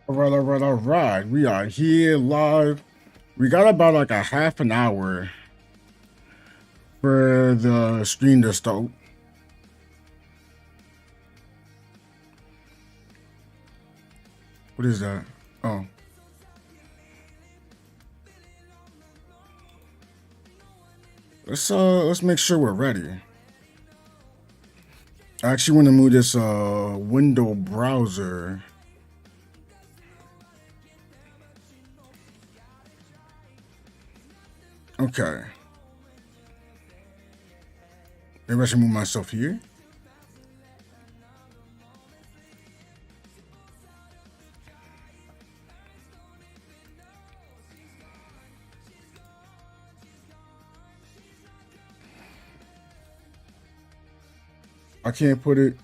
All right. We are here live. We got about like a half an hour for the stream to start. What is that? Oh. Let's make sure we're ready. I actually want to move this window browser. Okay. Maybe I should move myself here. I can't put it.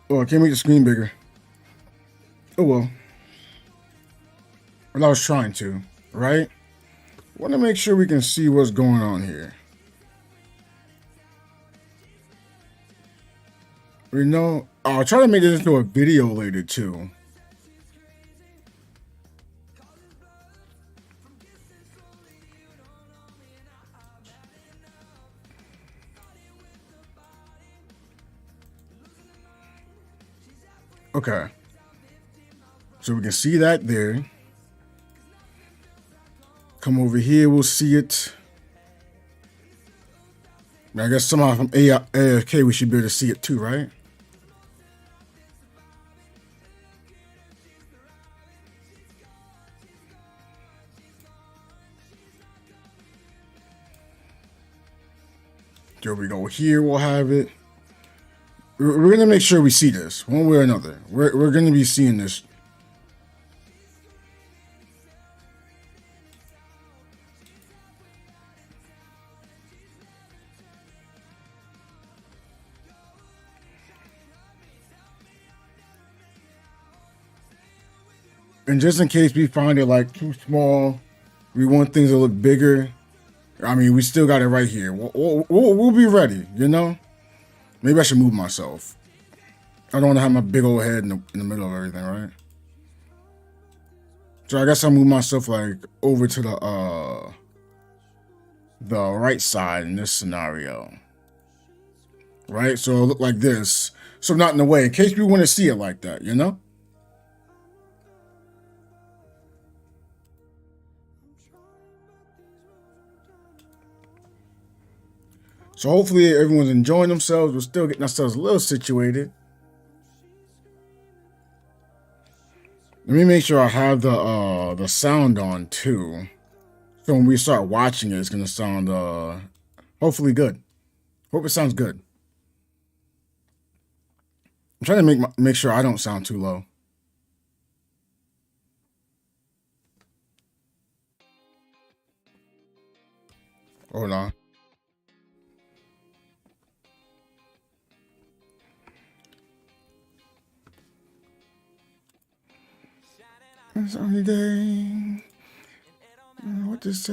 Oh, I can't make the screen bigger. Oh well. Well, I was trying to, right? Want to make sure we can see what's going on here. We know. I'll try to make this into a video later too. Okay. So we can see that there. Come over here, we'll see it. I guess somehow from AFK we should be able to see it too, right? There we go. Here we'll have it. We're gonna make sure we see this one way or another. We're gonna be seeing this. And just in case we find it like too small, we want things to look bigger. I mean, we still got it right here. We'll be ready, you know? Maybe I should move myself. I don't want to have my big old head in the middle of everything, right? So I guess I'll move myself like over to the right side in this scenario. Right? So it'll look like this. So not in the way, in case we want to see it like that, you know? So hopefully everyone's enjoying themselves. We're still getting ourselves a little situated. Let me make sure I have the sound on too. So when we start watching it, it's gonna sound hopefully good. Hope it sounds good. I'm trying to make sure I don't sound too low. Hold on. It's only day. I don't know what to say.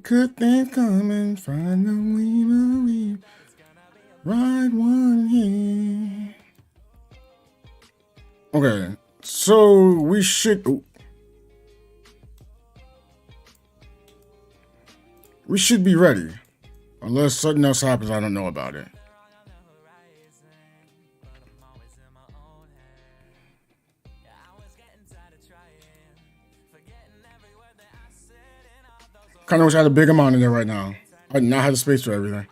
Good things coming, finally believe. Ride one here. Okay, so we should. We should be ready. Unless something else happens I don't know about it. Kind of wish I had a bigger monitor right now. I do not have the space for everything.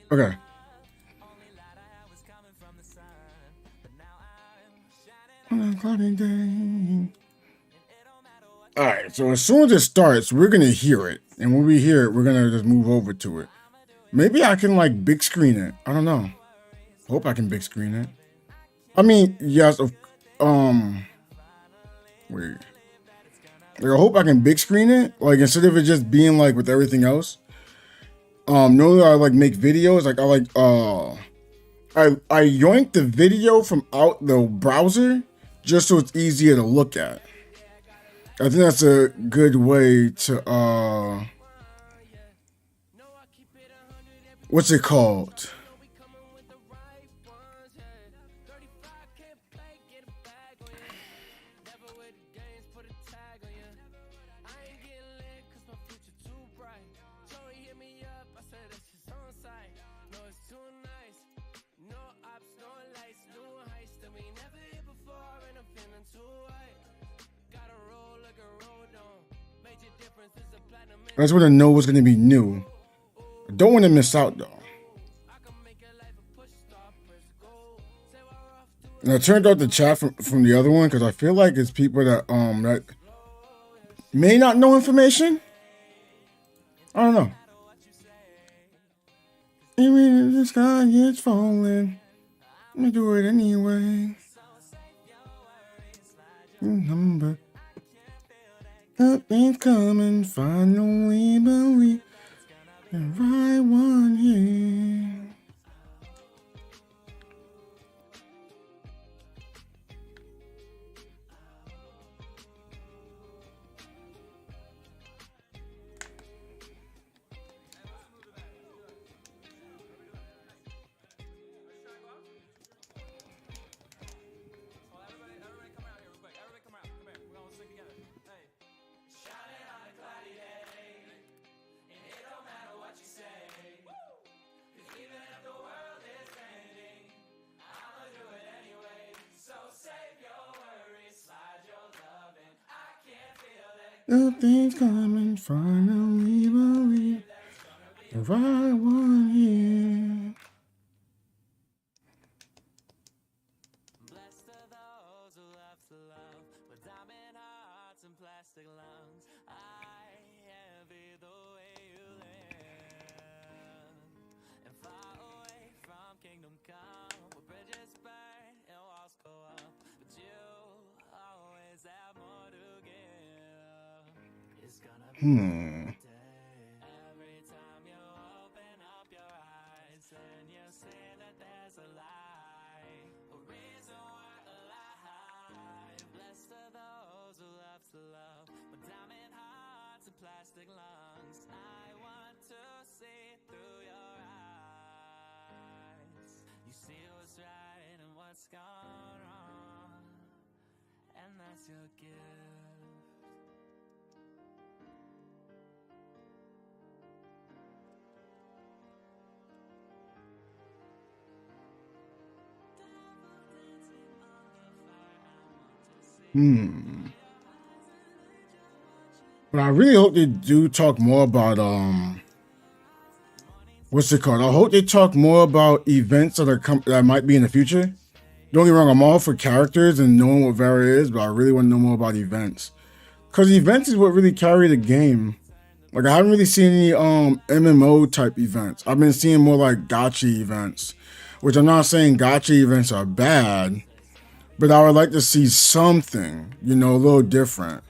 Okay. Alright, so as soon as it starts, we're gonna hear it. And when we hear it, we're gonna just move over to it. Maybe I can like big screen it. I don't know. Hope I can big screen it. I mean, yes. Wait. Like, I hope I can big screen it. Like instead of it just being like with everything else. Normally I like make videos. Like I yoinked the video from out the browser just so it's easier to look at. I think that's a good way to what's it called? I just want to know what's going to be new. I don't want to miss out though. And I turned out the chat from the other one because I feel like it's people that that may not know information. I don't know. Even if the sky gets falling, let me do it anyway. Remember, nothing's coming. Finally believe the right one here. Nothing's coming, finally believe the right one here. Blessed are those who love to love with diamond hearts and plastic lungs. I envy the way you live and far away from kingdom come, where bridges burn and walls go up, but you always have more to give. Every time you open up your eyes and you see that there's a light, a reason we're alive. Blessed are those who love to love with diamond hearts and plastic lungs. I want to see through your eyes. You see what's right and what's gone wrong, and that's your gift. But I really hope they do talk more about what's it called? I hope they talk more about events that are that might be in the future. Don't get me wrong, I'm all for characters and knowing what Vera is, but I really want to know more about events. Because events is what really carry the game. Like I haven't really seen any MMO type events. I've been seeing more like gacha events, which I'm not saying gacha events are bad, but I would like to see something, you know, a little different.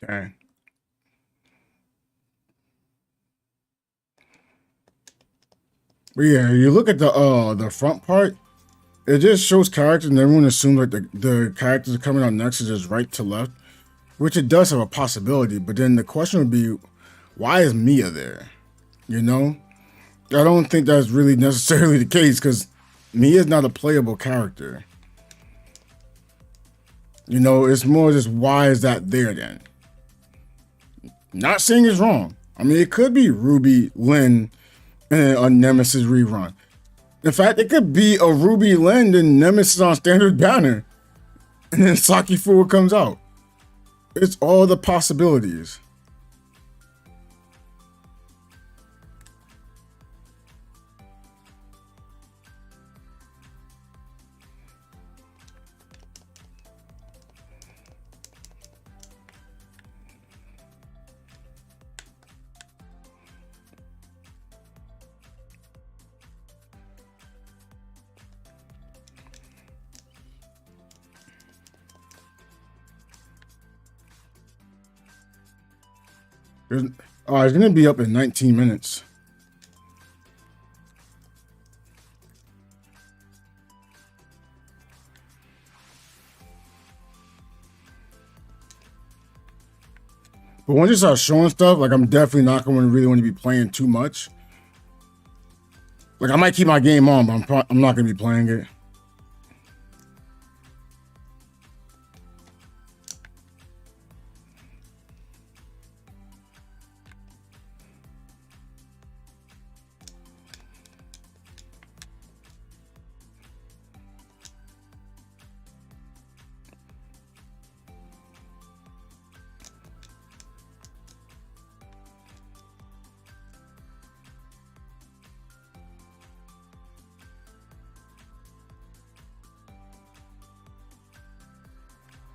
Dang. But yeah, you look at the front part, it just shows characters and everyone assumes like the characters coming out next is just right to left. which it does have a possibility. But then the question would be, why is Mia there? You know, I don't think that's really necessarily the case because Mia's not a playable character. You know, it's more just why is that there then? Not saying it's wrong. I mean, it could be Ruby, Lynn, and a Nemesis rerun. In fact, it could be a Ruby, Lynn, and Nemesis on standard banner. And then Saki Full comes out. It's all the possibilities. It's gonna be up in 19 minutes. But once you start showing stuff, like I'm definitely not going to really want to be playing too much. Like I might keep my game on, but I'm not going to be playing it.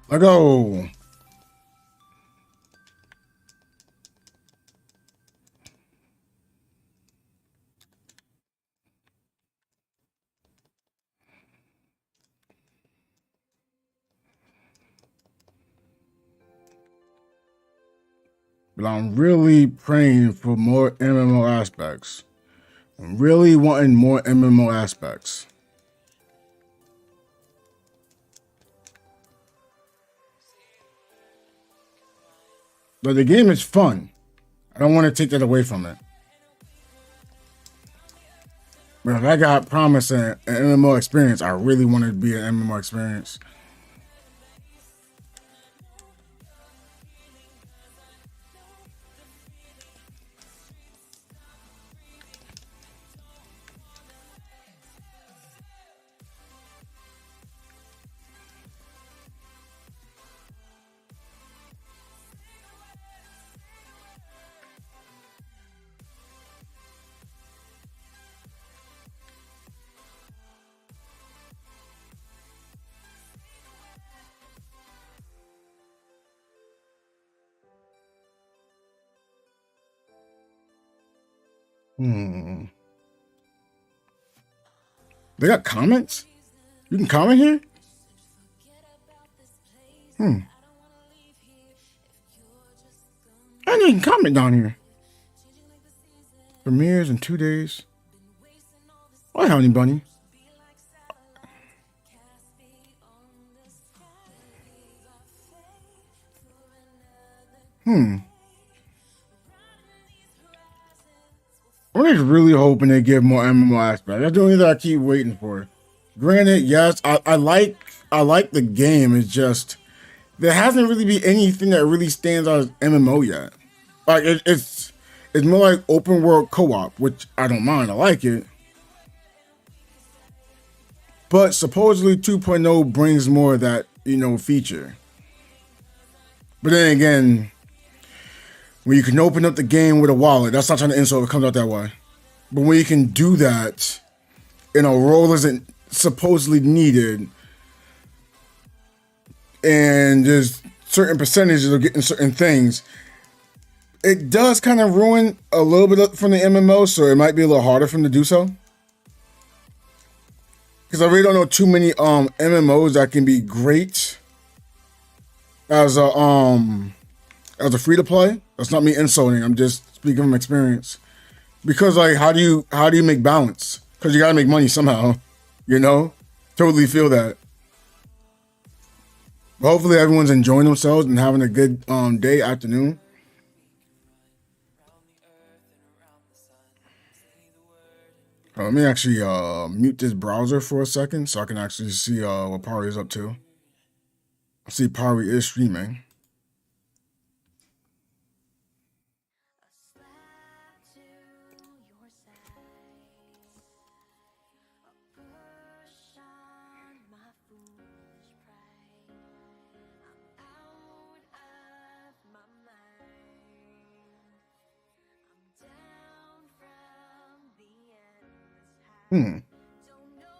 Let go. But I'm really praying for more MMO aspects. I'm really wanting more MMO aspects. But the game is fun. I don't want to take that away from it. But if I got promised an MMO experience, I really want it to be an MMO experience. They got comments? You can comment here? I didn't even comment down here. Premieres in 2 days. Why, honey bunny? I'm just really hoping they give more MMO aspects. That's the only thing I keep waiting for. Granted, yes, I like the game. It's just there hasn't really been anything that really stands out as MMO yet. Like it's more like open world co-op, which I don't mind. I like it. But supposedly 2.0 brings more of that, feature. But then again, when you can open up the game with a wallet, that's not trying to insult if it comes out that way. But when you can do that, role isn't supposedly needed, and there's certain percentages of getting certain things, it does kind of ruin a little bit from the MMO, so it might be a little harder for them to do so. Because I really don't know too many MMOs that can be great as a free to play. That's not me insulting. I'm just speaking from experience. Because like, how do you make balance? Because you gotta make money somehow. Totally feel that. But hopefully everyone's enjoying themselves and having a good day, afternoon. Let me actually mute this browser for a second so I can actually see what Pari is up to. I see Pari is streaming.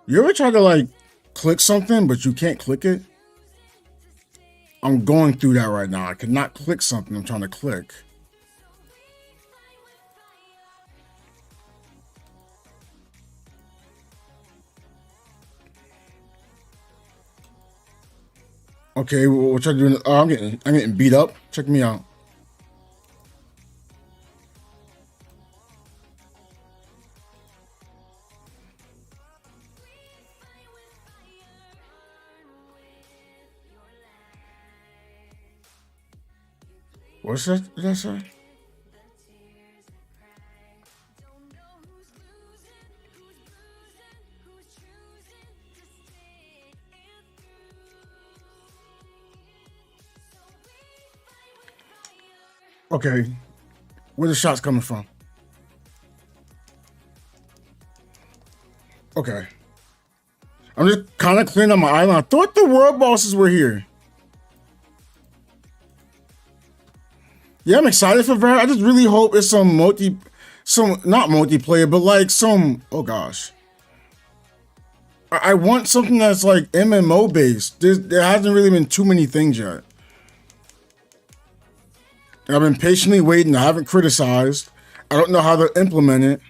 You ever try to like click something, but you can't click it? I'm going through that right now. I cannot click something I'm trying to click. Okay, what y'all doing? Oh, I'm getting beat up. Check me out. What's that? Did I say? Okay, where the shots coming from? Okay, I'm just kind of cleaning up my island. I thought the world bosses were here. Yeah, I'm excited for Vera. I just really hope it's not multiplayer, but like some, oh gosh. I want something that's like MMO based. There hasn't really been too many things yet. I've been patiently waiting. I haven't criticized. I don't know how to implement it.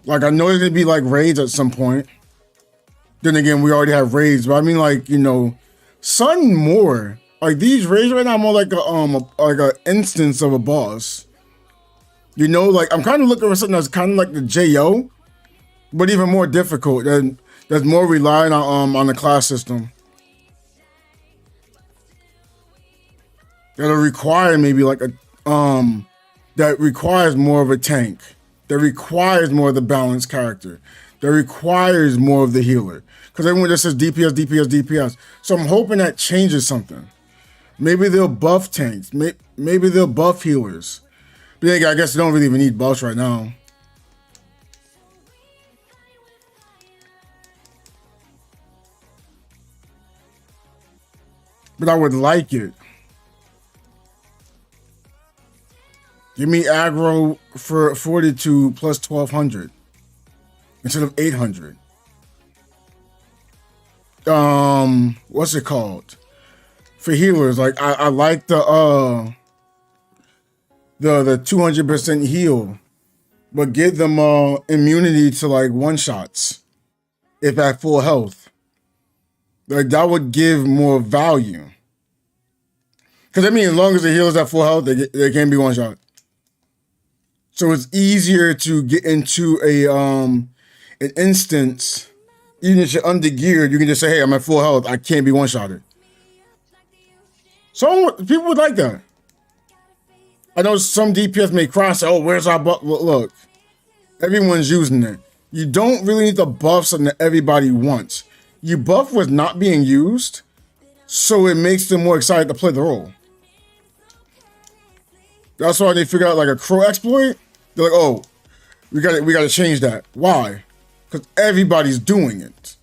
Like, I know there's gonna be like raids at some point. Then again, we already have raids, but I mean, like, you know, something more. Like these raids right now, more like a instance of a boss. You know, like I'm kind of looking for something that's kind of like the JO, but even more difficult. That's more relying on the class system. That'll require maybe like a that requires more of a tank. That requires more of the balanced character. That requires more of the healer. Because everyone just says DPS, DPS, DPS. So I'm hoping that changes something. Maybe they'll buff tanks. Maybe they'll buff healers. But yeah, I guess they don't really even need buffs right now. But I would like it. Give me aggro for fortitude plus 1200 instead of 800. What's it called? For healers, like I like the 200% heal, but give them immunity to like one shots if at full health. Like that would give more value. Because I mean, as long as the healer's at full health, they can't be one shot. So it's easier to get into an instance. Even if you're under-geared, you can just say, hey, I'm at full health. I can't be one-shotted. So people would like that. I know some DPS may cry and say, oh, where's our buff? Look, everyone's using it. You don't really need to buff something that everybody wants. You buff what's not being used, so it makes them more excited to play the role. That's why they figured out like a crow exploit. They're like, oh, we got to change that. Why? Because everybody's doing it.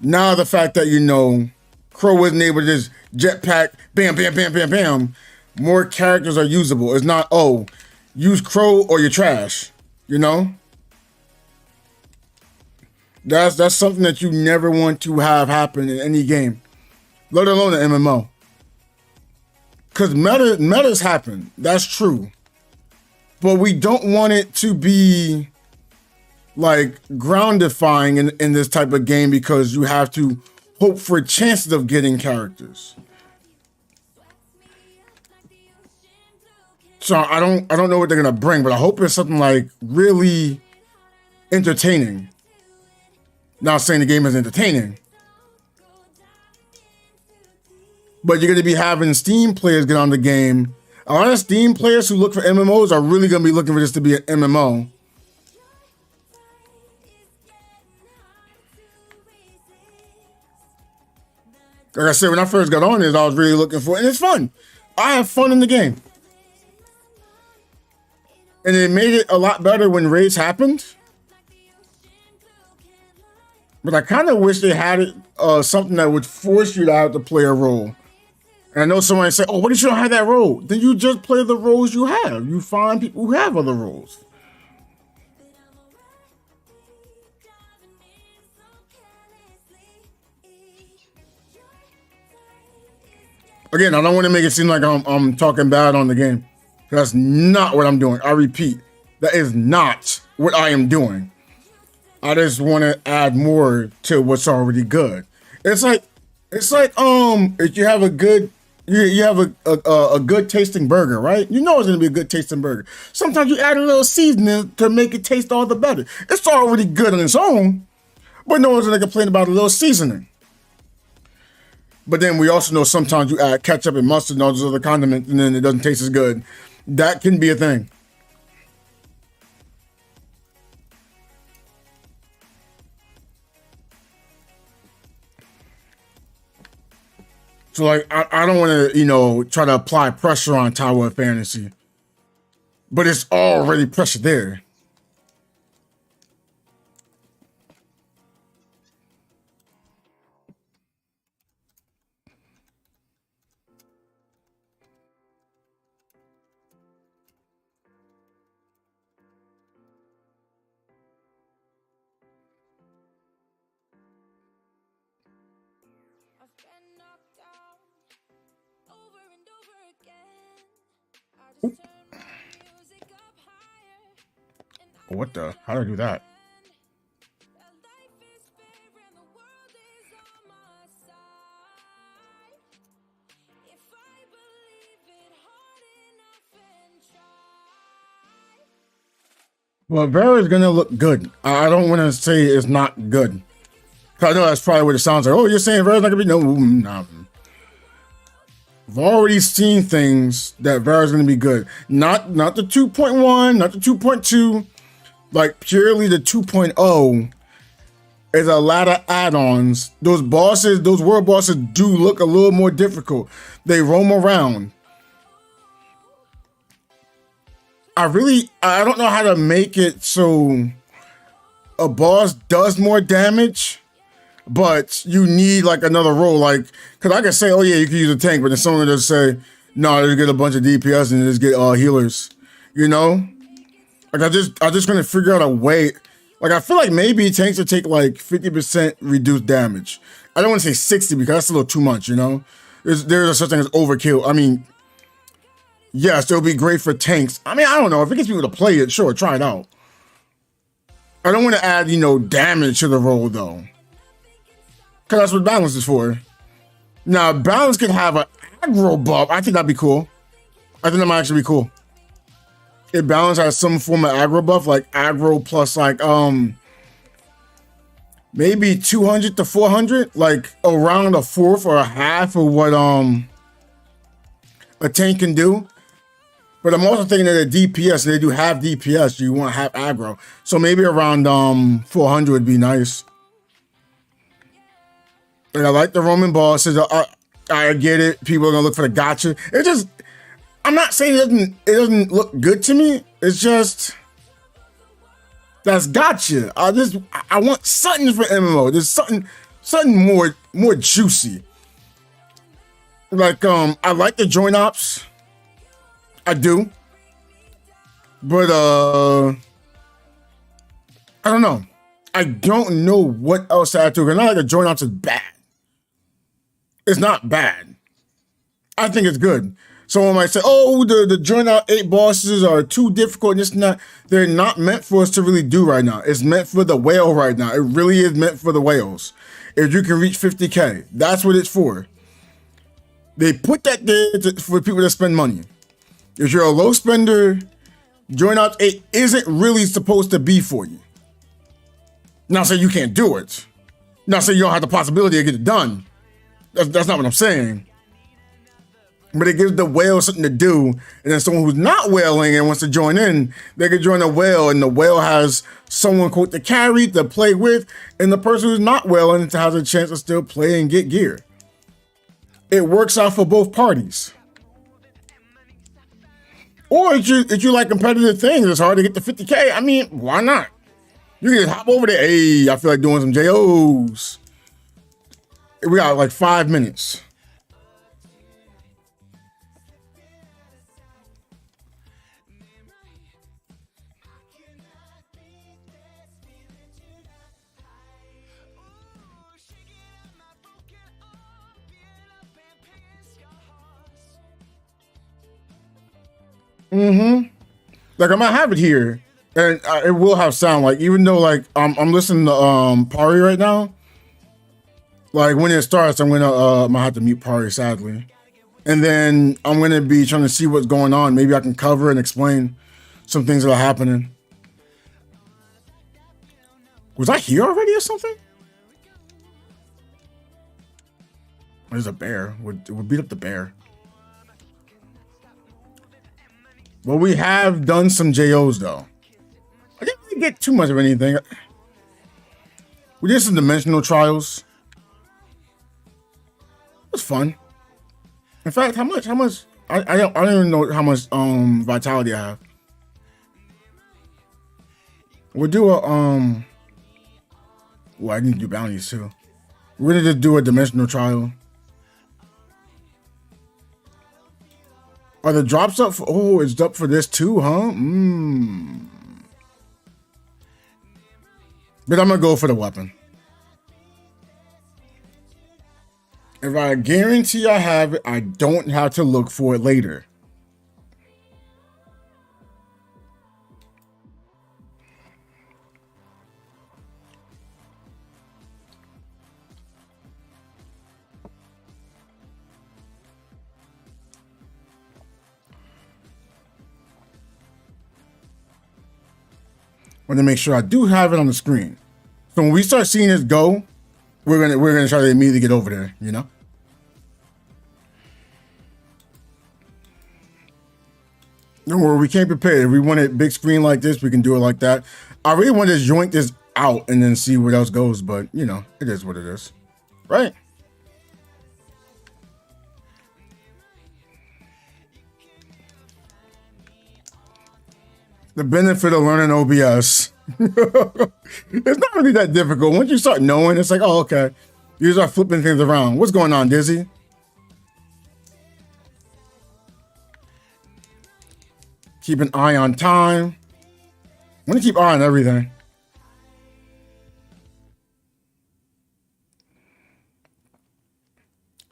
Now the fact that, you know, Crow wasn't able to just jetpack, bam, bam, bam, bam, bam. More characters are usable. It's not, oh, use Crow or you're trash. You know? That's something that you never want to have happen in any game. Let alone an MMO. Because metas happen. That's true. But we don't want it to be like ground-defying in this type of game because you have to hope for chances of getting characters. So I don't know what they're gonna bring, but I hope it's something like really entertaining. Not saying the game is entertaining, but you're going to be having Steam players get on the game. A lot of Steam players who look for MMOs are really going to be looking for this to be an MMO. Like I said, when I first got on this, I was really looking for it, and it's fun. I have fun in the game. And it made it a lot better when raids happened. But I kind of wish they had it something that would force you to have to play a role. And I know somebody say, oh, what if you don't have that role? Then you just play the roles you have. You find people who have other roles. Again, I don't want to make it seem like I'm talking bad on the game. That's not what I'm doing. I repeat, that is not what I am doing. I just want to add more to what's already good. It's like if you have a good you have a good tasting burger, right? You know it's gonna be a good tasting burger. Sometimes you add a little seasoning to make it taste all the better. It's already good on its own, but no one's gonna complain about a little seasoning. But then we also know sometimes you add ketchup and mustard and all those other condiments and then it doesn't taste as good. That can be a thing. So like, I don't want to, try to apply pressure on Tower of Fantasy, but it's already pressure there. Oop. What the? How do I do that? Well, Vera is gonna look good. I don't want to say it's not good. I know that's probably what it sounds like. Oh, you're saying Vera's not gonna be no. I've already seen things that Vera's gonna be good. Not the 2.1, not the 2.2, like purely the 2.0 is a lot of add-ons. Those bosses, those world bosses do look a little more difficult. They roam around. I don't know how to make it so a boss does more damage, but you need like another role, like, cause I can say, oh yeah, you can use a tank, but then someone will just say, no, just get a bunch of DPS and just get healers, Like I just gonna figure out a way. Like I feel like maybe tanks will take like 50% reduced damage. I don't want to say 60 because that's a little too much, There's a such thing as overkill. I mean, yes, it'll be great for tanks. I mean, I don't know if it gets people to play it. Sure, try it out. I don't want to add, damage to the role though. Cause that's what balance is for. Now, balance could have an aggro buff. I think that'd be cool. I think that might actually be cool. If balance has some form of aggro buff, like aggro plus like maybe 200 to 400, like around a fourth or a half of what a tank can do. But I'm also thinking that the DPS, they do have DPS, you want to have aggro. So maybe around 400 would be nice. And I like the Roman bosses. I get it. People are gonna look for the gotcha. It just, I'm not saying it doesn't look good to me. It's just that's gotcha. I want something for MMO. There's something more juicy. Like I like the joint ops. I do. But I don't know. I don't know what else to add to it. Not like the joint ops is bad. It's not bad. I think it's good. Someone might say, oh, the joint out 8 bosses are too difficult. And it's not. They're not meant for us to really do right now. It's meant for the whale right now. It really is meant for the whales. If you can reach 50K, that's what it's for. They put that there for people to spend money. If you're a low spender, joint out 8 isn't really supposed to be for you. Not saying you can't do it. Not saying you don't have the possibility to get it done. That's not what I'm saying. But it gives the whale something to do. And then someone who's not whaling and wants to join in, they could join a whale, and the whale has someone, quote, to carry, to play with, and the person who's not whaling has a chance to still play and get gear. It works out for both parties. Or if you like competitive things, it's hard to get to 50K. I mean, why not? You can just hop over there. Hey, I feel like doing some JOs. We got like 5 minutes. Like I might have it here, and it will have sound. Like even though like I'm listening to Pari right now. Like when it starts, I'm gonna have to mute Pari sadly, and then I'm gonna be trying to see what's going on. Maybe I can cover and explain some things that are happening. Was I here already or something? There's a bear. We'll beat up the bear. Well, we have done some JOs though. I didn't really get too much of anything. We did some dimensional trials. It was fun. In fact, how much? I don't even know how much vitality I have. We'll do a well, I need to do bounties too. We're gonna just do a dimensional trial. Are the drops up for, oh, it's up for this too, huh? But I'm gonna go for the weapon. If I guarantee I have it, I don't have to look for it later. I want to make sure I do have it on the screen. So when we start seeing this go, we're gonna try to immediately get over there, you know? Don't worry, we can't prepare. If we want it big screen like this, we can do it like that. I really want to just joint this out and then see what else goes, but you know, it is what it is. Right? The benefit of learning OBS. It's not really that difficult. Once you start knowing, it's like, oh, okay. You start flipping things around. What's going on, Dizzy? Keep an eye on time. I want to keep an eye on everything.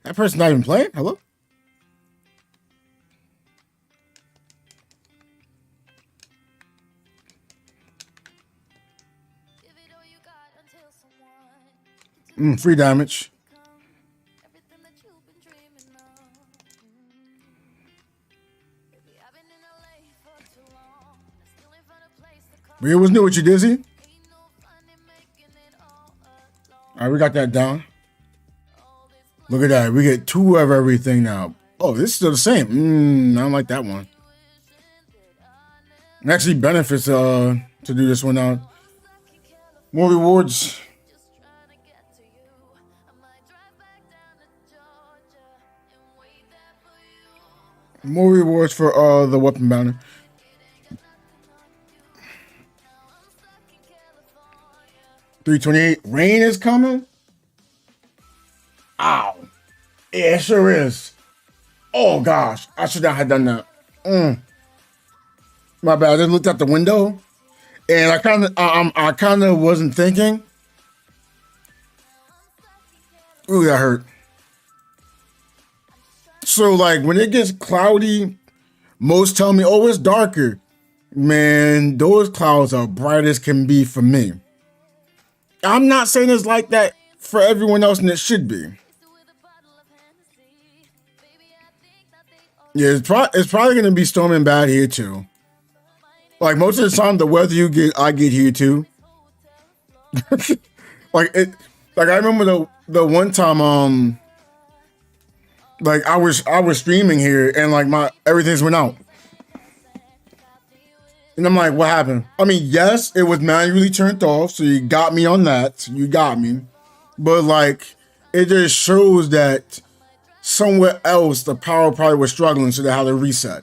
That person's not even playing? Hello? Free damage. But it was new with you, Dizzy. All right, we got that down. Look at that. We get 2 of everything now. Oh, this is still the same. I don't like that one. It actually benefits to do this one now. More rewards. More rewards for the weapon bounty. $328. Rain is coming. Ow. Yeah, it sure is. Oh gosh, I should not have done that. My bad. I just looked out the window, and I kind of wasn't thinking. Ooh, that hurt. So like when it gets cloudy, most tell me, oh, it's darker. Man, those clouds are bright as can be for me. I'm not saying it's like that for everyone else, and it should be. Yeah, it's probably gonna be storming bad here too. Like most of the time, the weather I get here too. Like I remember the one time Like I was streaming here and like my everything's went out. And I'm like, what happened? I mean, yes, it was manually turned off, so you got me on that. You got me. But like it just shows that somewhere else the power probably was struggling, so they had to reset.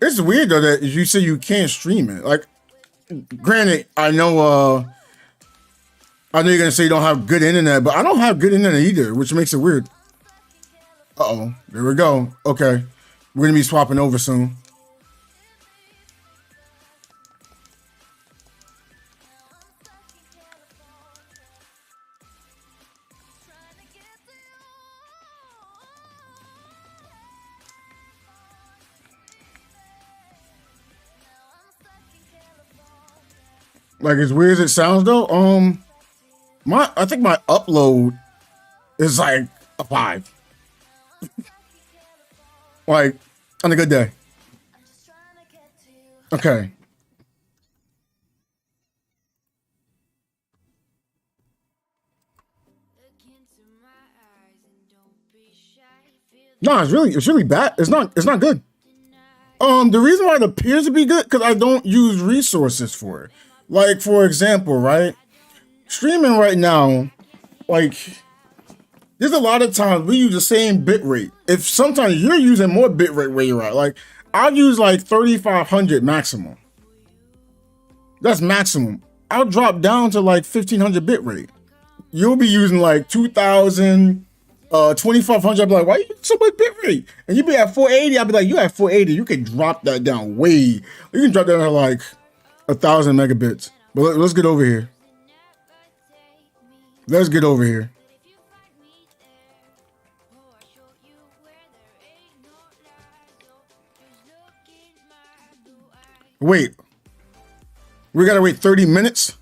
It's weird though that you say you can't stream it. Like, granted, I know you're gonna say you don't have good internet, but I don't have good internet either, which makes it weird. Uh-oh, there we go. Okay, we're gonna be swapping over soon. Like, as weird as it sounds though, I think my upload is like a 5. Like, on a good day. Okay. No, it's really bad. It's not good. The reason why it appears to be good, because I don't use resources for it. Like, for example, right? Streaming right now, like, there's a lot of times we use the same bit rate. If sometimes you're using more bit rate where you're at, like, I'll use like 3,500 maximum. That's maximum. I'll drop down to like 1,500 bit rate. You'll be using like 2,000, 2,500. I'll be like, why you using so much bit rate? And you be at 480. I'll be like, you at 480. You can drop that down way. You can drop that down to like 1,000 megabits. But let's get over here. Let's get over here. Wait. We gotta wait 30 minutes?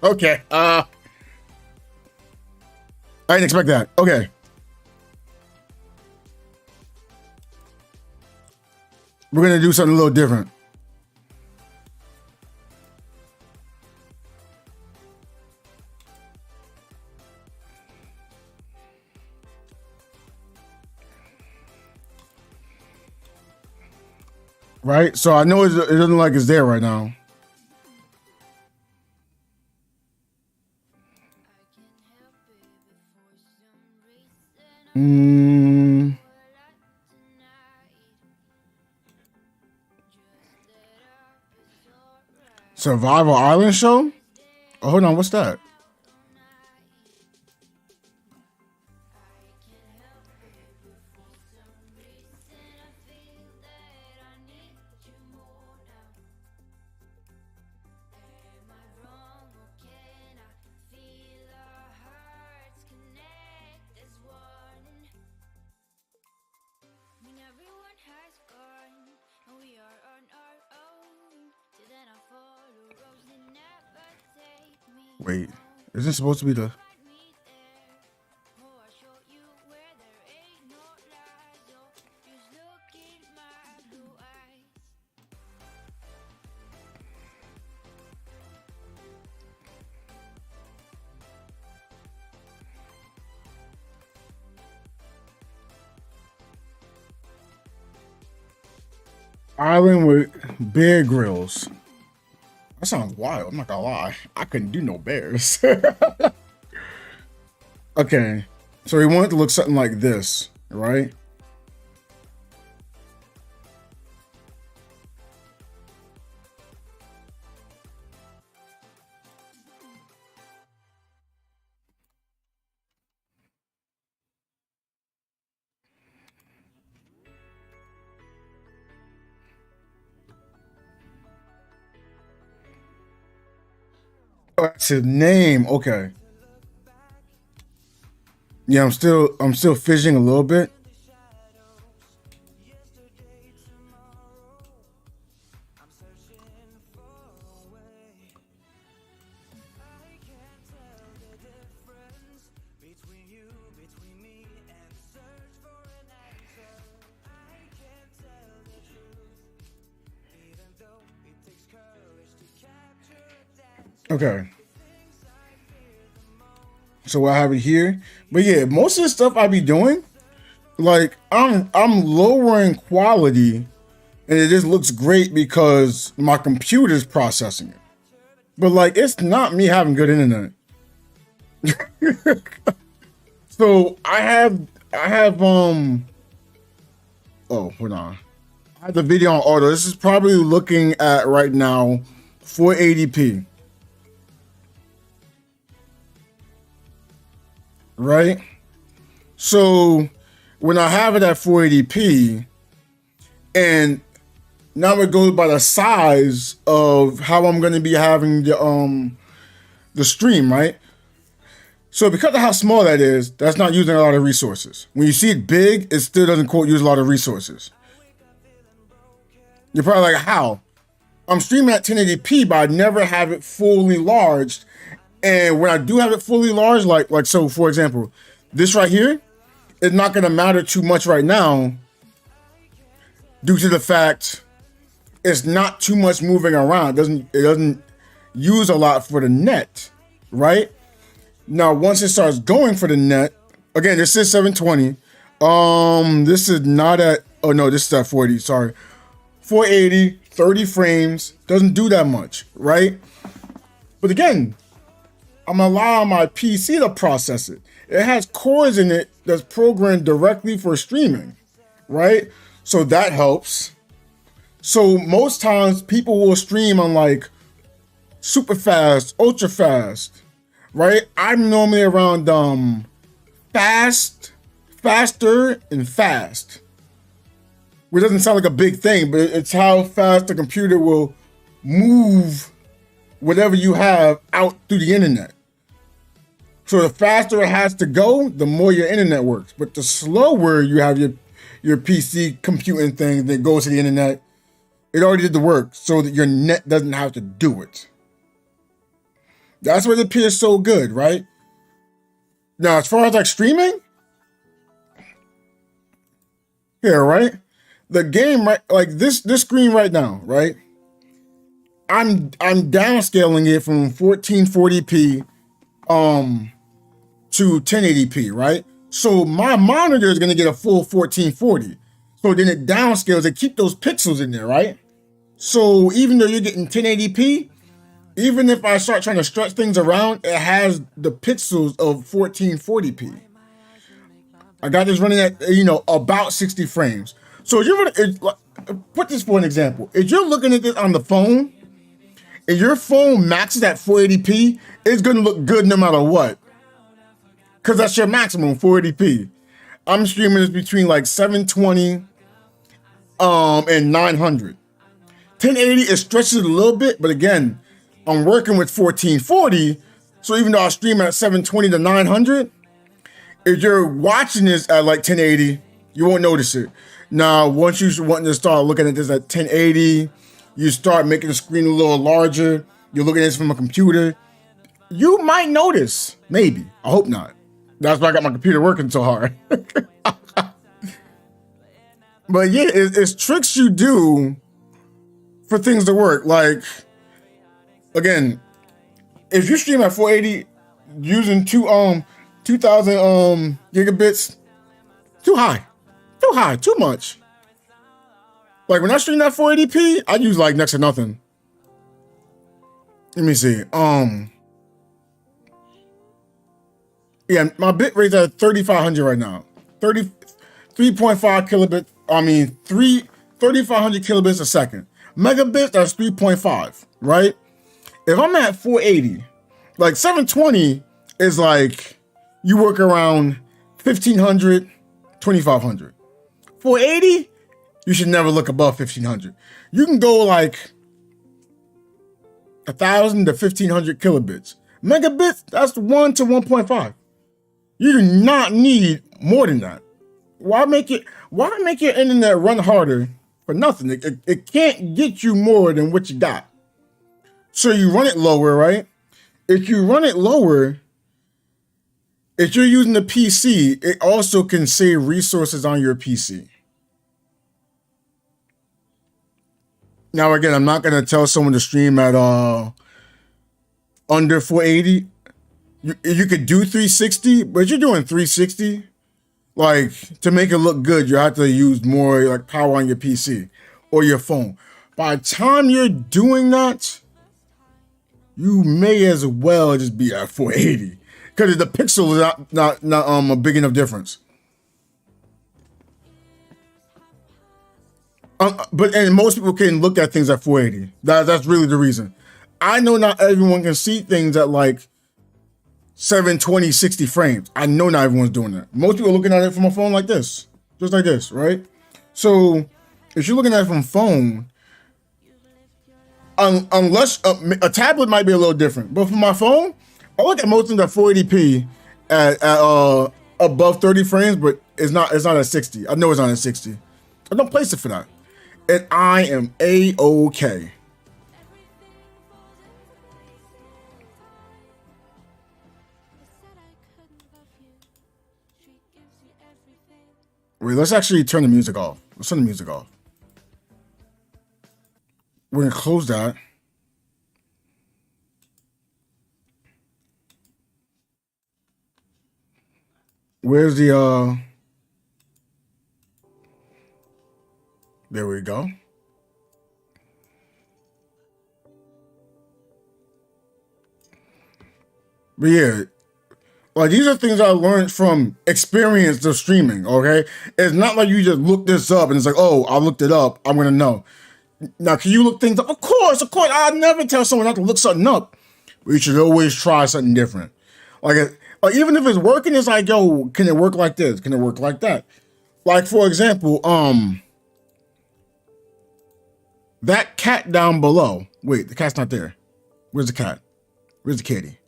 Okay. I didn't expect that. Okay. We're gonna do something a little different. Right? So I know it doesn't like it's there right now. Survival Island show? Oh, hold on, what's that? Wait, is this supposed to be the... Island with bear grills. That sounds wild. I'm not gonna lie. I couldn't do no bears. Okay. So we want it to look something like this, right? Oh, that's his name. Okay. Yeah, I'm still fishing a little bit. Okay. So I have it here. But yeah, most of the stuff I be doing, like I'm lowering quality and it just looks great because my computer's processing it. But like it's not me having good internet. So I have oh, hold on. I have the video on auto. This is probably looking at right now 480p. Right? So when I have it at 480p, and now it goes by the size of how I'm going to be having the stream, right? So because of how small that is, that's not using a lot of resources. When you see it big, it still doesn't quote use a lot of resources. You're probably like, how? I'm streaming at 1080p, but I never have it fully large. And when I do have it fully large, like so, for example, this right here, it's not going to matter too much right now due to the fact it's not too much moving around. It doesn't use a lot for the net, right? Now, once it starts going for the net, again, this is 720. This is not at, oh no, this is at 480, sorry. 480, 30 frames, doesn't do that much, right? But again, I'm allowing my PC to process it. It has cores in it that's programmed directly for streaming, right? So that helps. So most times people will stream on like super fast, ultra fast, right? I'm normally around fast, faster, and fast. Which doesn't sound like a big thing, but it's how fast the computer will move whatever you have out through the internet. So the faster it has to go, the more your internet works. But the slower you have your PC computing thing that goes to the internet, it already did the work so that your net doesn't have to do it. That's what it appears so good, right? Now, as far as like streaming, here, right? The game, right? Like this screen right now, right? I'm downscaling it from 1440p to 1080p, right? So my monitor is gonna get a full 1440. So then it downscales, it keep those pixels in there, right? So even though you're getting 1080p, even if I start trying to stretch things around, it has the pixels of 1440p. I got this running at, about 60 frames. So put this for an example. If you're looking at this on the phone, and your phone maxes at 480p, it's gonna look good no matter what. Because that's your maximum, 480p. I'm streaming this between like 720 and 900. 1080, it stretches it a little bit, but again, I'm working with 1440, so even though I stream at 720 to 900, if you're watching this at like 1080, you won't notice it. Now, once you want to start looking at this at 1080, you start making the screen a little larger, you're looking at this from a computer, you might notice, maybe, I hope not. That's why I got my computer working so hard. But yeah, it's tricks you do for things to work. Like, again, if you stream at 480 using 2000 gigabits, too high, too much. Like when I stream at 480p, I use like next to nothing. Let me see. Yeah, my bit rate's at 3500 right now. 3.5 kilobit. 3500 kilobits a second. Megabits, that's 3.5, right? If I'm at 480, like 720 is like you work around 1500, 2500. 480, you should never look above 1500. You can go like 1000 to 1500 kilobits. Megabits, that's 1 to 1.5. You do not need more than that. Why make your internet run harder for nothing? It can't get you more than what you got. So you run it lower, right? If you run it lower, if you're using the PC, it also can save resources on your PC. Now, again, I'm not going to tell someone to stream at under 480. You could do 360, but you're doing 360. Like, to make it look good, you have to use more like power on your PC or your phone. By the time you're doing that, you may as well just be at 480 because the pixel is not a big enough difference. And most people can look at things at 480. That's really the reason. I know not everyone can see things at like 720, 60 frames. I know not everyone's doing that. Most people are looking at it from a phone like this, just like this, right? So if you're looking at it from phone, unless a tablet might be a little different, but for my phone, I look at most things at 480p at above 30 frames, but it's not at 60. I know it's not at 60. I don't place it for that, and I am A-okay. Wait, let's actually turn the music off. Let's turn the music off. We're gonna close that. Where's the there we go. But yeah, like these are things I learned from experience of streaming, okay? It's not like you just look this up and it's like, oh, I looked it up, I'm gonna know. Now, can you look things up? Of course. I'll never tell someone not to look something up. But you should always try something different. Like even if it's working, it's like, yo, can it work like this? Can it work like that? Like, for example, that cat down below. Wait, the cat's not there. Where's the cat? Where's the kitty?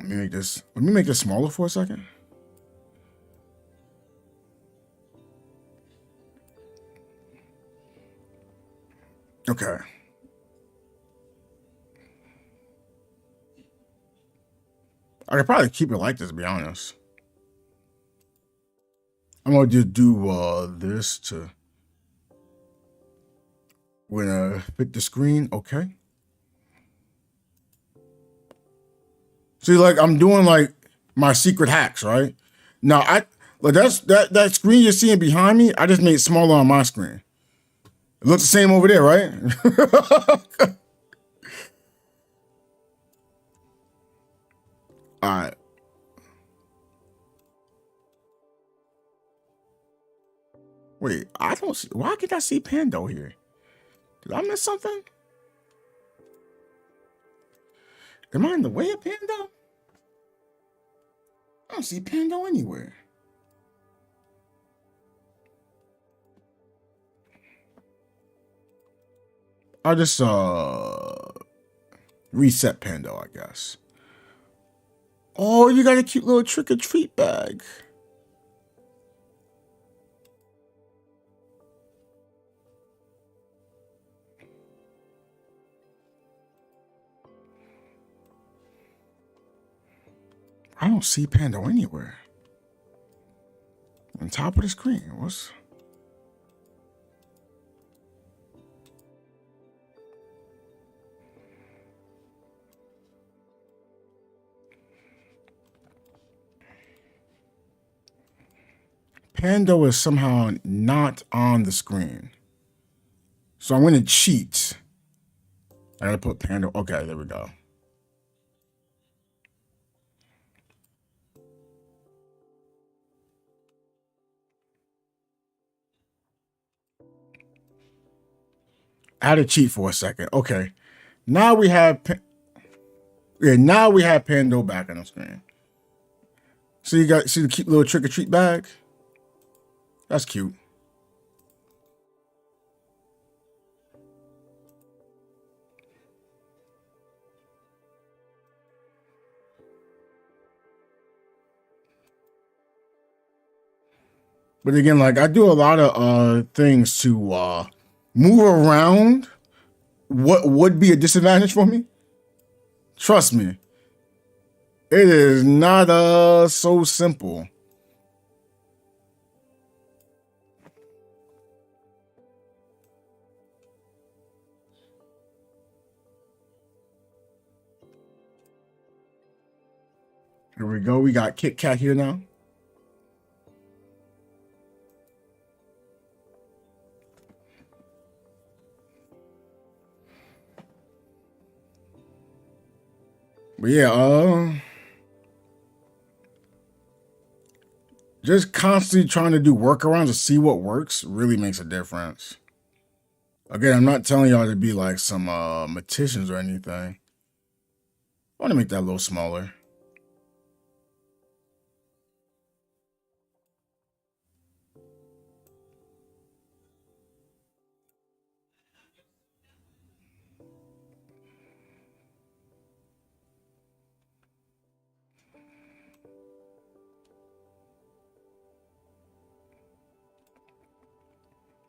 Let me make this smaller for a second. Okay. I could probably keep it like this, to be honest. I'm gonna just do this to when I fit the screen. Okay. See, like I'm doing like my secret hacks, right? Now that screen you're seeing behind me, I just made it smaller on my screen. It looks the same over there, right? All right. Wait, I don't see. Why can't I see Pando here? Did I miss something? Am I in the way of Pando? I don't see Pando anywhere. I'll just reset Pando, I guess. Oh, you got a cute little trick-or-treat bag. I don't see Pando anywhere. On top of the screen. What's... Pando is somehow not on the screen. So I'm going to cheat. I got to put Pando. Okay, there we go. I had to cheat for a second. Okay. Now we have Pando back on the screen. So you got see the cute little trick-or-treat bag? That's cute. But again, like I do a lot of things to move around what would be a disadvantage for me. Trust me. It is not so simple. Here we go. We got Kit Kat here now. But yeah, just constantly trying to do workarounds to see what works really makes a difference. Again, I'm not telling y'all to be like some magicians or anything. I want to make that a little smaller.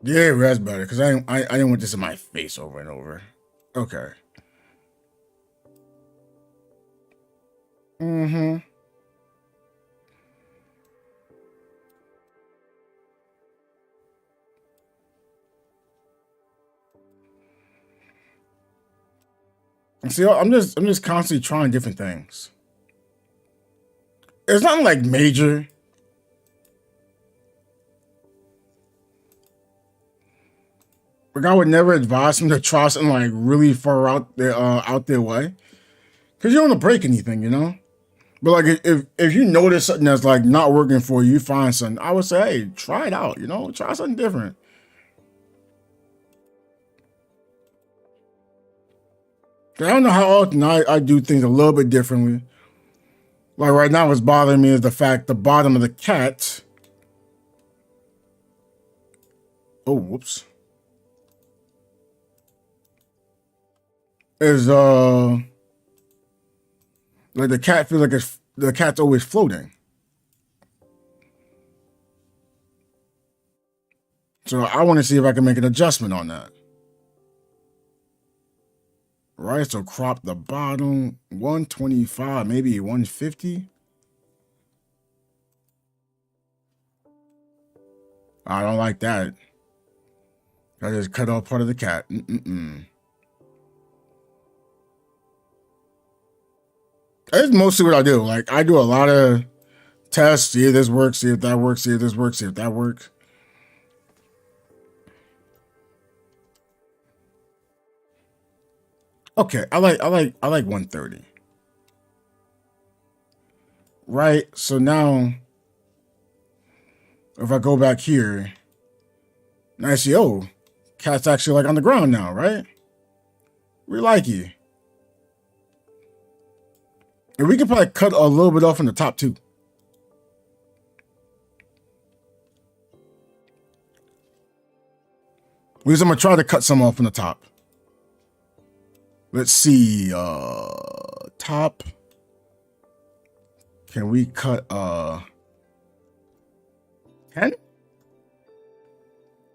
Yeah, that's better because I didn't want this in my face over and over. Okay. Mm-hmm. See, I'm just constantly trying different things. It's not like major. Like I would never advise them to try something like really far out their way, because you don't want to break anything, you know. But like if you notice something that's like not working for you, you find something. I would say, hey, try it out. You know, try something different. I don't know how often I do things a little bit differently. Like right now, what's bothering me is the fact the bottom of the cat. Oh, whoops. Is like the cat feels like the cat's always floating. So I want to see if I can make an adjustment on that. Right, so crop the bottom 125, maybe 150. I don't like that. I just cut off part of the cat. That's mostly what I do. Like I do a lot of tests, see if this works, see if that works, see if this works, see if that works. Okay, I like 130. Right, so now if I go back here, now I see, oh, cat's actually like on the ground now, right? We like you. And we can probably cut a little bit off from the top too. Because I'm gonna try to cut some off from the top. Let's see, top. Can we cut 10? How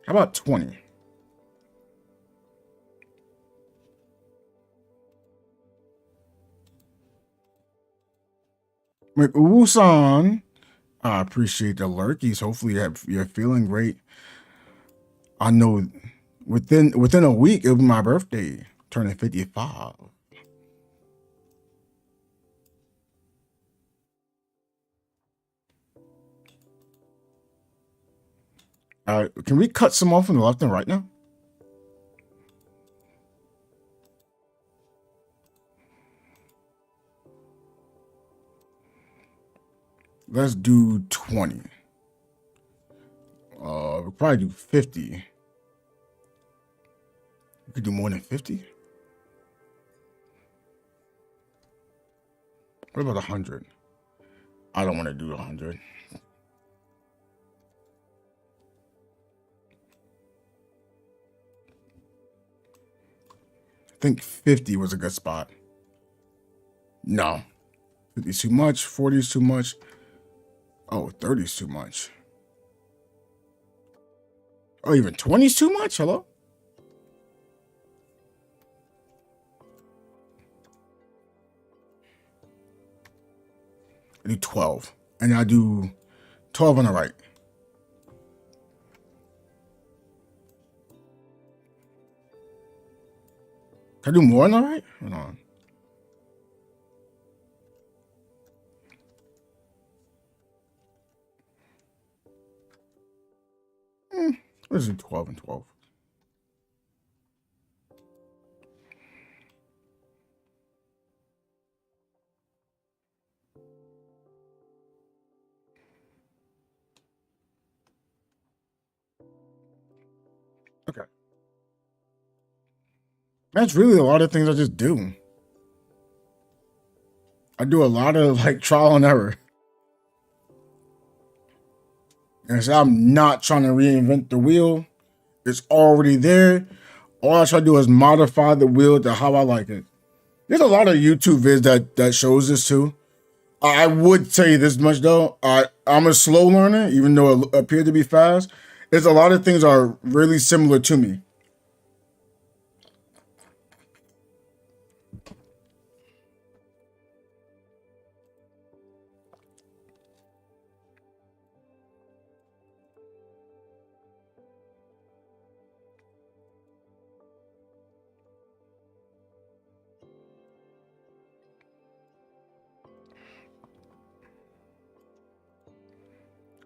about 20? McWusan, I appreciate the lurkies. Hopefully you're feeling great. I know within a week it'll be my birthday, turning 55. Can we cut some off on the left and right now? Let's do 20. We'll probably do 50. We could do more than 50. What about 100? I don't want to do 100. I think 50 was a good spot. No. 50 is too much. 40 is too much. Oh, 30 is too much. Oh, even 20 is too much? Hello? I do 12. And I do 12 on the right. Can I do more on the right? Hold on. Let's do 12 and 12. Okay. That's really a lot of things I just do. I do a lot of like trial and error. And so I'm not trying to reinvent the wheel. It's already there. All I try to do is modify the wheel to how I like it. There's a lot of YouTube vids that shows this too. I would say this much though. I'm a slow learner, even though it appeared to be fast. There's a lot of things are really similar to me.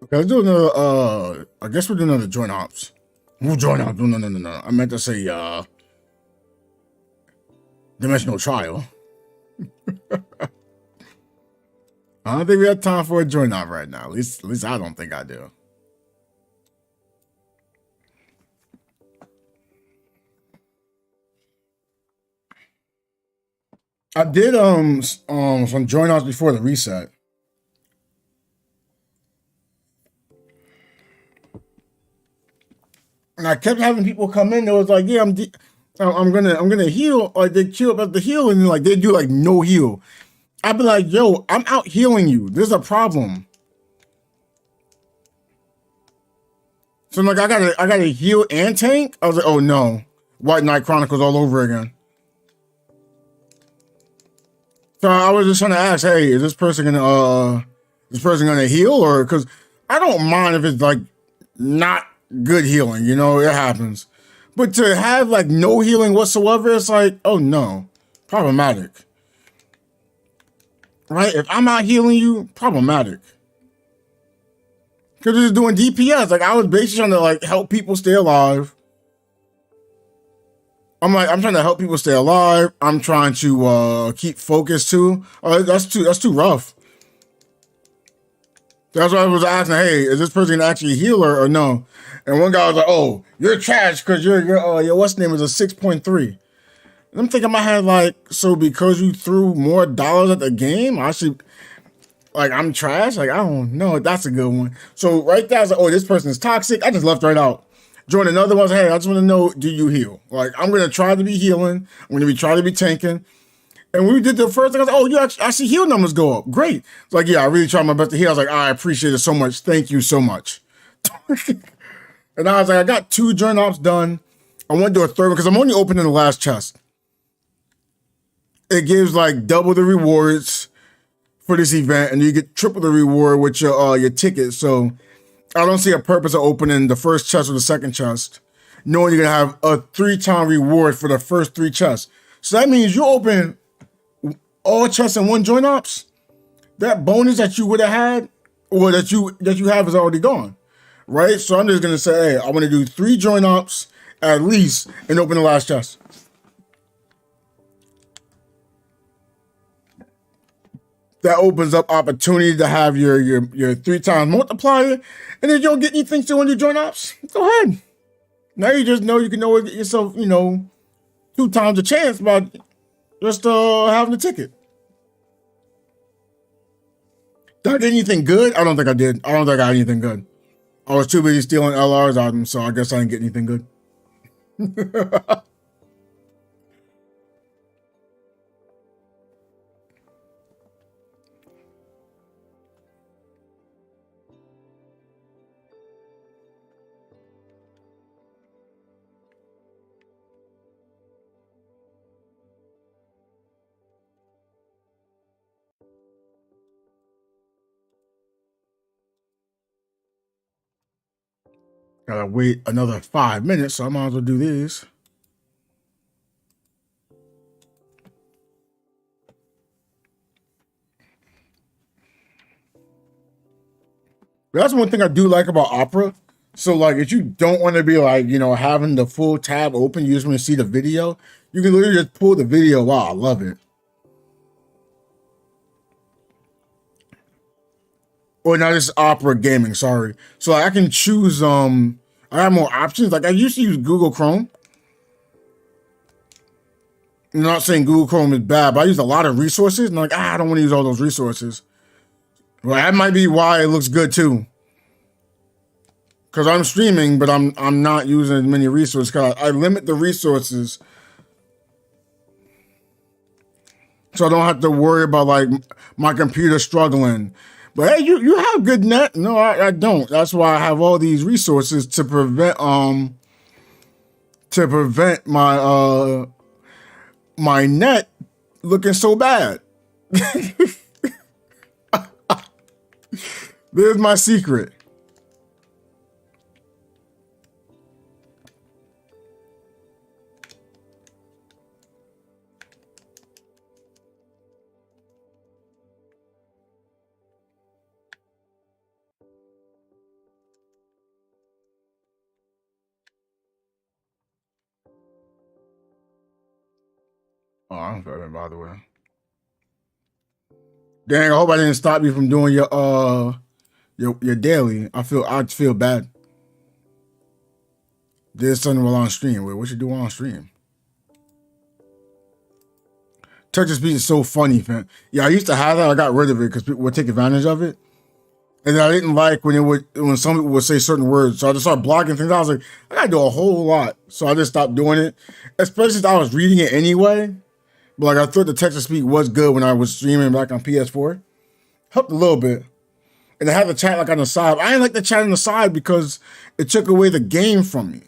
Okay, let's do another, I guess we'll do another joint ops. We'll join ops. No. I meant to say, dimensional trial. I don't think we have time for a joint op right now. At least I don't think I do. I did some joint ops before the reset. And I kept having people come in that was like, yeah, I'm gonna heal. Like they queue up at the heal and like they do like no heal. I'd be like, yo, I'm out healing you. There's a problem. So I'm like, I gotta heal and tank. I was like, oh no, White Knight Chronicles all over again. So I was just trying to ask, hey, is this person gonna heal, or because I don't mind if it's like not good healing, you know, it happens. But to have like no healing whatsoever, it's like, oh no, problematic. Right? If I'm out healing you, problematic. Because it's doing DPS. Like I was basically trying to like help people stay alive. I'm trying to help people stay alive. I'm trying to keep focus too. That's too rough. That's why I was asking, hey, is this person actually a healer or no? And one guy was like, oh, you're trash because your what's name is a 6.3. I'm thinking in my head like, so because you threw more dollars at the game, I should like I'm trash? Like I don't know. That's a good one. So right there I was like, oh, this person's toxic. I just left right out. Join another one. Hey, I just want to know, do you heal? Like I'm gonna try to be healing. I'm gonna be trying to be tanking. And when we did the first thing, I was like, oh, you actually see heal numbers go up. Great. It's like, yeah, I really tried my best to heal. I was like, I appreciate it so much. Thank you so much. And I was like, I got 2 joint ops done. I want to do a third one because I'm only opening the last chest. It gives like double the rewards for this event, and you get triple the reward with your ticket. So I don't see a purpose of opening the first chest or the second chest, knowing you're gonna have a 3-time reward for the first 3 chests. So that means you open all chests in one joint ops. That bonus that you would have had, or that you have, is already gone, right? So I'm just gonna say, hey, I want to do 3 joint ops at least and open the last chest. That opens up opportunity to have your 3 times multiplier, and if you don't get anything still when you join ops, go ahead. Now you just know you can always get yourself, 2 times the chance by just having the ticket. Did I get anything good? I don't think I did. I don't think I got anything good. I was too busy stealing LR's items, so I guess I didn't get anything good. Gotta wait another 5 minutes, so I might as well do this. But that's one thing I do like about Opera. So like, if you don't want to be like, you know, having the full tab open, you just want to see the video, you can literally just pull the video. Wow, I love it. Or not, just Opera Gaming. Sorry. So I can choose. I have more options. Like I used to use Google Chrome. I'm not saying Google Chrome is bad, but I use a lot of resources. And I'm like, I don't want to use all those resources. Well, that might be why it looks good too. Because I'm streaming, but I'm not using as many resources. Because I limit the resources, so I don't have to worry about like my computer struggling. But hey, you have good net. No, I don't. That's why I have all these resources to prevent my net looking so bad. There's my secret. Oh, I'm sorry, by the way. Dang, I hope I didn't stop you from doing your daily. I feel bad. There's something while on stream. Wait, what you do on stream? Texas speech is so funny, fam. Yeah, I used to have that. I got rid of it because people would take advantage of it. And I didn't like when some people would say certain words. So I just started blocking things. I was like, I gotta do a whole lot. So I just stopped doing it. Especially since I was reading it anyway. But like I thought the text to speak was good when I was streaming back on PS4. Helped a little bit. And I had the chat like on the side. I didn't like the chat on the side because it took away the game from me.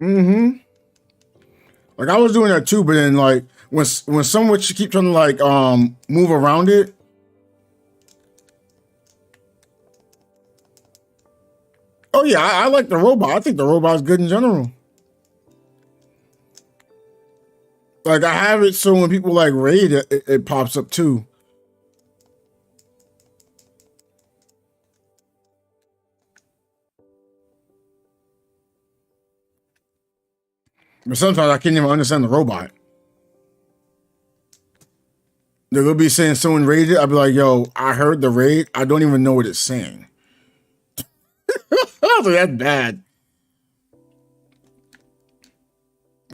Mm-hmm. Like I was doing that too, but then like when someone would keep trying to like move around it. Oh yeah, I like the robot. I think the robot's good in general. Like I have it so when people like raid it, it pops up too. But sometimes I can't even understand the robot. They'll be saying someone raided. I'll be like, yo, I heard the raid. I don't even know what it's saying. So that's bad.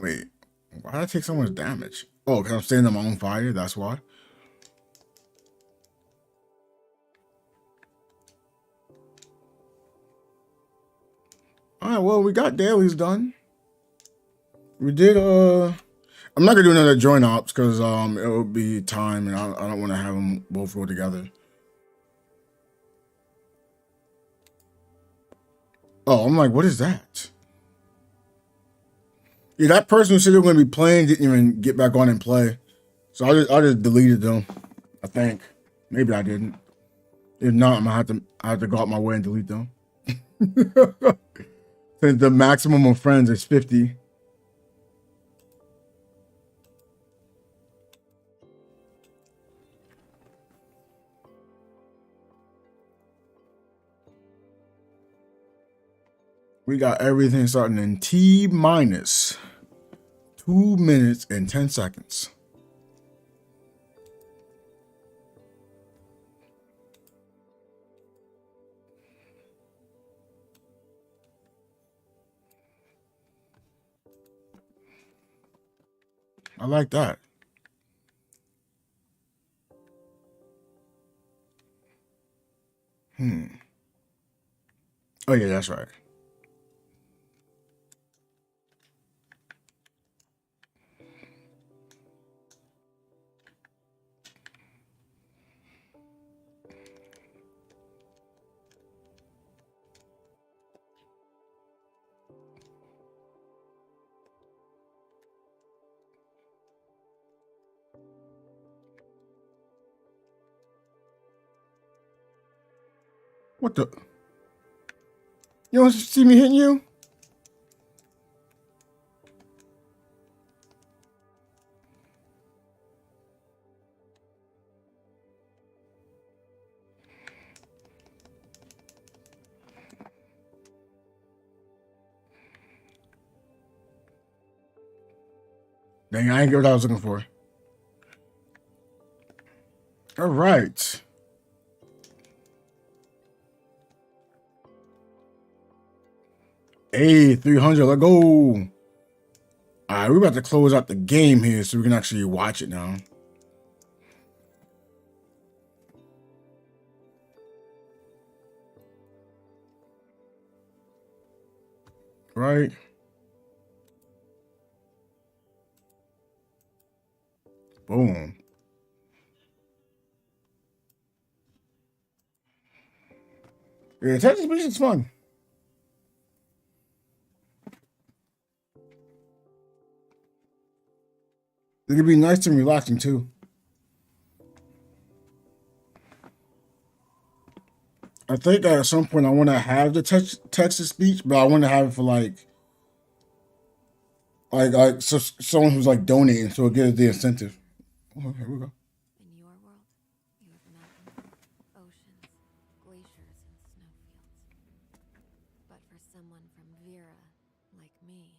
Wait, why did I take someone's damage? Oh, because I'm standing on my own fire. That's why. All right, well, we got dailies done. We did. I'm not gonna do another join ops because it will be time, and I don't want to have them both go together. Oh, I'm like, what is that? Yeah, that person who said they were going to be playing didn't even get back on and play. So I just deleted them. I think maybe I didn't. If not, I have to go out my way and delete them. Since the maximum of friends is 50. We got everything starting in T minus 2 minutes and 10 seconds. I like that. Oh yeah, that's right. What the? You don't see me hitting you? Dang, I ain't get what I was looking for. All right. Hey, 300, let go. All right, we're about to close out the game here so we can actually watch it now. Right. Boom. Yeah, Texas Beach is fun. It could be nice and relaxing too. I think that at some point I want to have the Texas Beach, but I want to have it for like so someone who's like donating, so it gives the incentive. Oh, here we go. In your world, you have mountains, oceans, glaciers, and snowfields. But for someone from Vera, like me,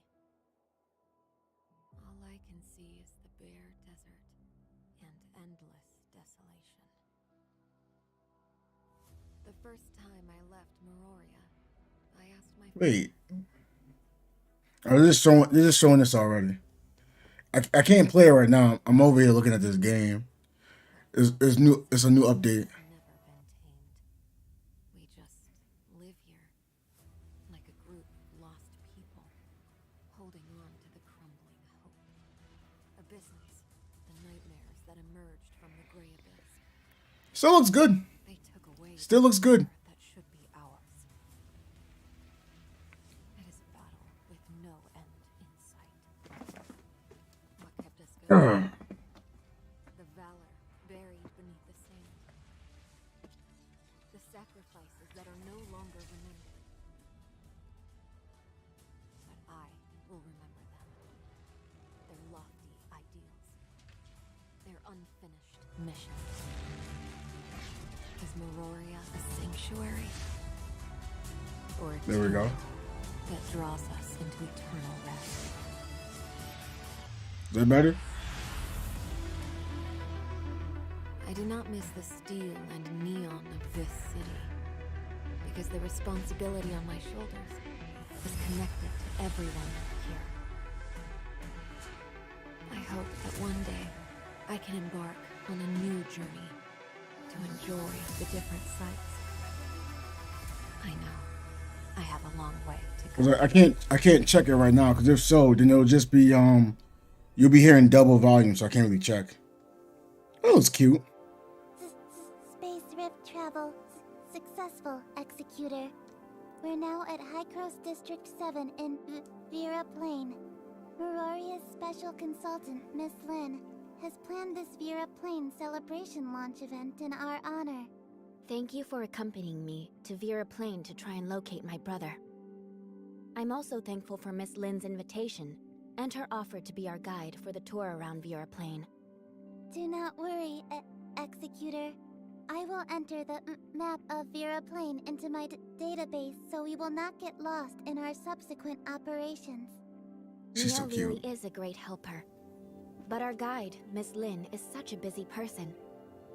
all I can see is the bare desert and endless desolation. The first time I left Meroria, I asked my Wait. Oh, they're just showing this already. I can't play it right now. I'm over here looking at this game. It's new. It's a new update. Never been tamed. We just live here, like a group of lost people, holding on to the crumbling hope. Abysses, the nightmares that emerged from the gray abyss. Still looks good. They took away Still looks good. that should be ours. It is a battle with no end in sight. What kept us going? The valor buried beneath the sand. The sacrifices that are no longer remembered. But I will remember them. Their lofty ideals. Their unfinished missions. Is Meroria a sanctuary? Or a There we go. tomb that draws us into eternal rest? Is that better? I do not miss the steel and neon of this city, because the responsibility on my shoulders is connected to everyone here. I hope that one day I can embark on a new journey to enjoy the different sights. I know I have a long way to go. I can't check it right now because if so, then it'll just be you'll be hearing double volume, so I can't really check. That was cute. Space Rift travel successful, Executor. We're now at High Cross District 7 in Vera Plain. Meroria's special consultant, Miss Lin, has planned this Vera Plain celebration launch event in our honor. Thank you for accompanying me to Vera Plain to try and locate my brother. I'm also thankful for Miss Lin's invitation and her offer to be our guide for the tour around Vera Plain. Do not worry, Executor. I will enter the map of Vera Plain into my database so we will not get lost in our subsequent operations. She's Mia so really cute. is a great helper. But our guide, Miss Lin, is such a busy person.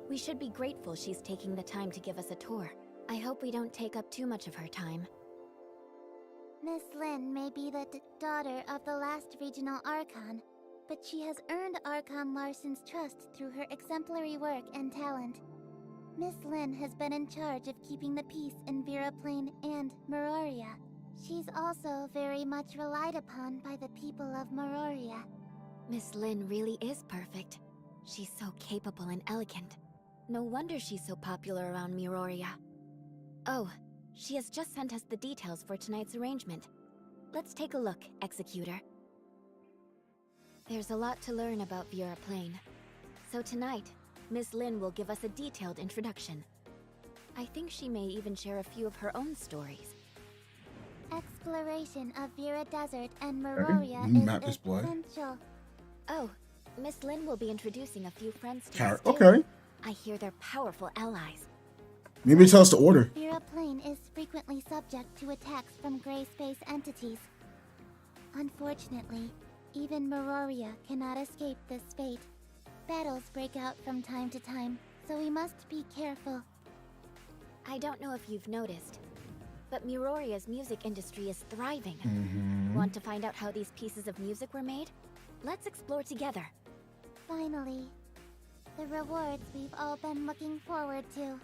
We should be grateful she's taking the time to give us a tour. I hope we don't take up too much of her time. Miss Lin may be the daughter of the last regional Archon, but she has earned Archon Larson's trust through her exemplary work and talent. Miss Lin has been in charge of keeping the peace in Vera Plain and Meroria. She's also very much relied upon by the people of Meroria. Miss Lin really is perfect. She's so capable and elegant. No wonder she's so popular around Meroria. Oh, she has just sent us the details for tonight's arrangement. Let's take a look, Executor. There's a lot to learn about Vera Plain. So tonight, Miss Lin will give us a detailed introduction. I think she may even share a few of her own stories. exploration of Vera Desert and Meroria Map is display. essential. Oh, Miss Lin will be introducing a few friends to Car- us, too. okay. I hear they're powerful allies. Maybe tell us the order. Vera Plain is frequently subject to attacks from gray space entities. Unfortunately, even Meroria cannot escape this fate. Battles break out from time to time, so we must be careful. I don't know if you've noticed, but Miroria's music industry is thriving. Want to find out how these pieces of music were made? Let's explore together. Finally, the rewards we've all been looking forward to.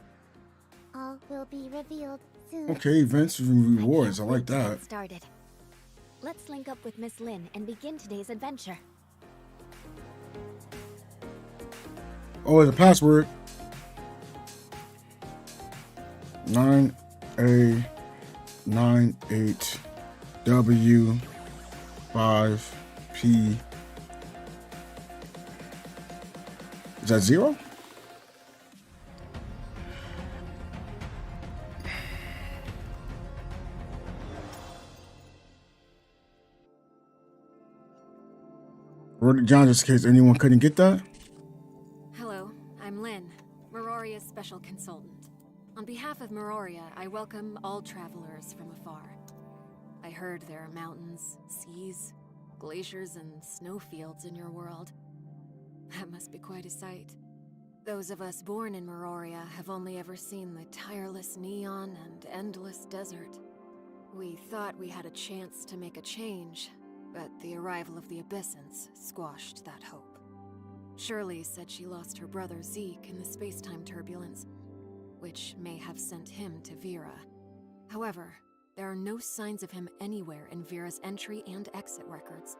All will be revealed soon. Okay, events and rewards. I can't like wait to get that. started. Let's link up with Miss Lin and begin today's adventure. Oh, the password. 9A98W5P. Is that 0? Wrote it down just in case anyone couldn't get that. Hello, I'm Lynn, Meroria's special consultant. On behalf of Meroria, I welcome all travelers from afar. I heard there are mountains, seas, glaciers, and snowfields in your world. That must be quite a sight. Those of us born in Meroria have only ever seen the tireless neon and endless desert. We thought we had a chance to make a change, but the arrival of the Abyssins squashed that hope. Shirley said she lost her brother Zeke in the space-time turbulence, which may have sent him to Vera. However, there are no signs of him anywhere in Vera's entry and exit records.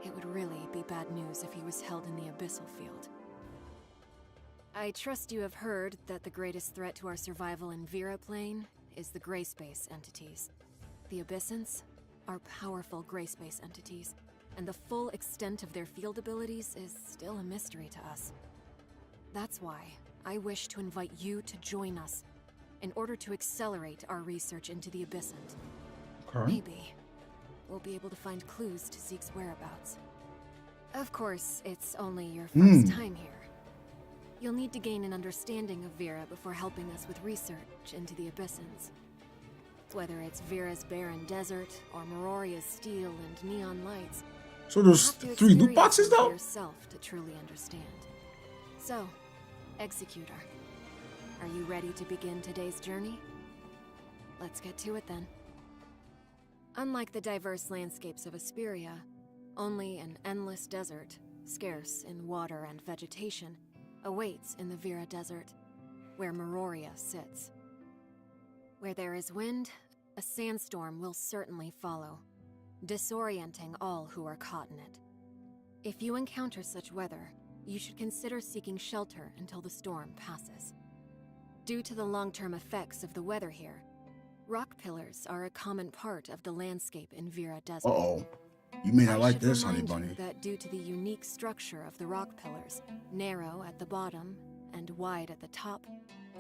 It would really be bad news if he was held in the abyssal field. I trust you have heard that the greatest threat to our survival in Vera Plane is the gray space entities. The Abyssins are powerful gray space entities, and the full extent of their field abilities is still a mystery to us. That's why I wish to invite you to join us in order to accelerate our research into the Abyssant. Okay. Maybe we'll be able to find clues to Zeke's whereabouts. Of course, it's only your first time here. You'll need to gain an understanding of Vera before helping us with research into the Abyssins. Whether it's Vera's barren desert or Meroria's steel and neon lights, So there's you'll have to 3 loot experience boxes it for though? yourself to truly understand. So, Executor, are you ready to begin today's journey? Let's get to it then. Unlike the diverse landscapes of Asperia, only an endless desert, scarce in water and vegetation, awaits in the Vera Desert, where Meroria sits. Where there is wind, a sandstorm will certainly follow, disorienting all who are caught in it. If you encounter such weather, you should consider seeking shelter until the storm passes. Due to the long-term effects of the weather here, rock pillars are a common part of the landscape in Vera Desert. Uh-oh. You may not I like should this, honey remind you bunny. that due to the unique structure of the rock pillars, narrow at the bottom and wide at the top,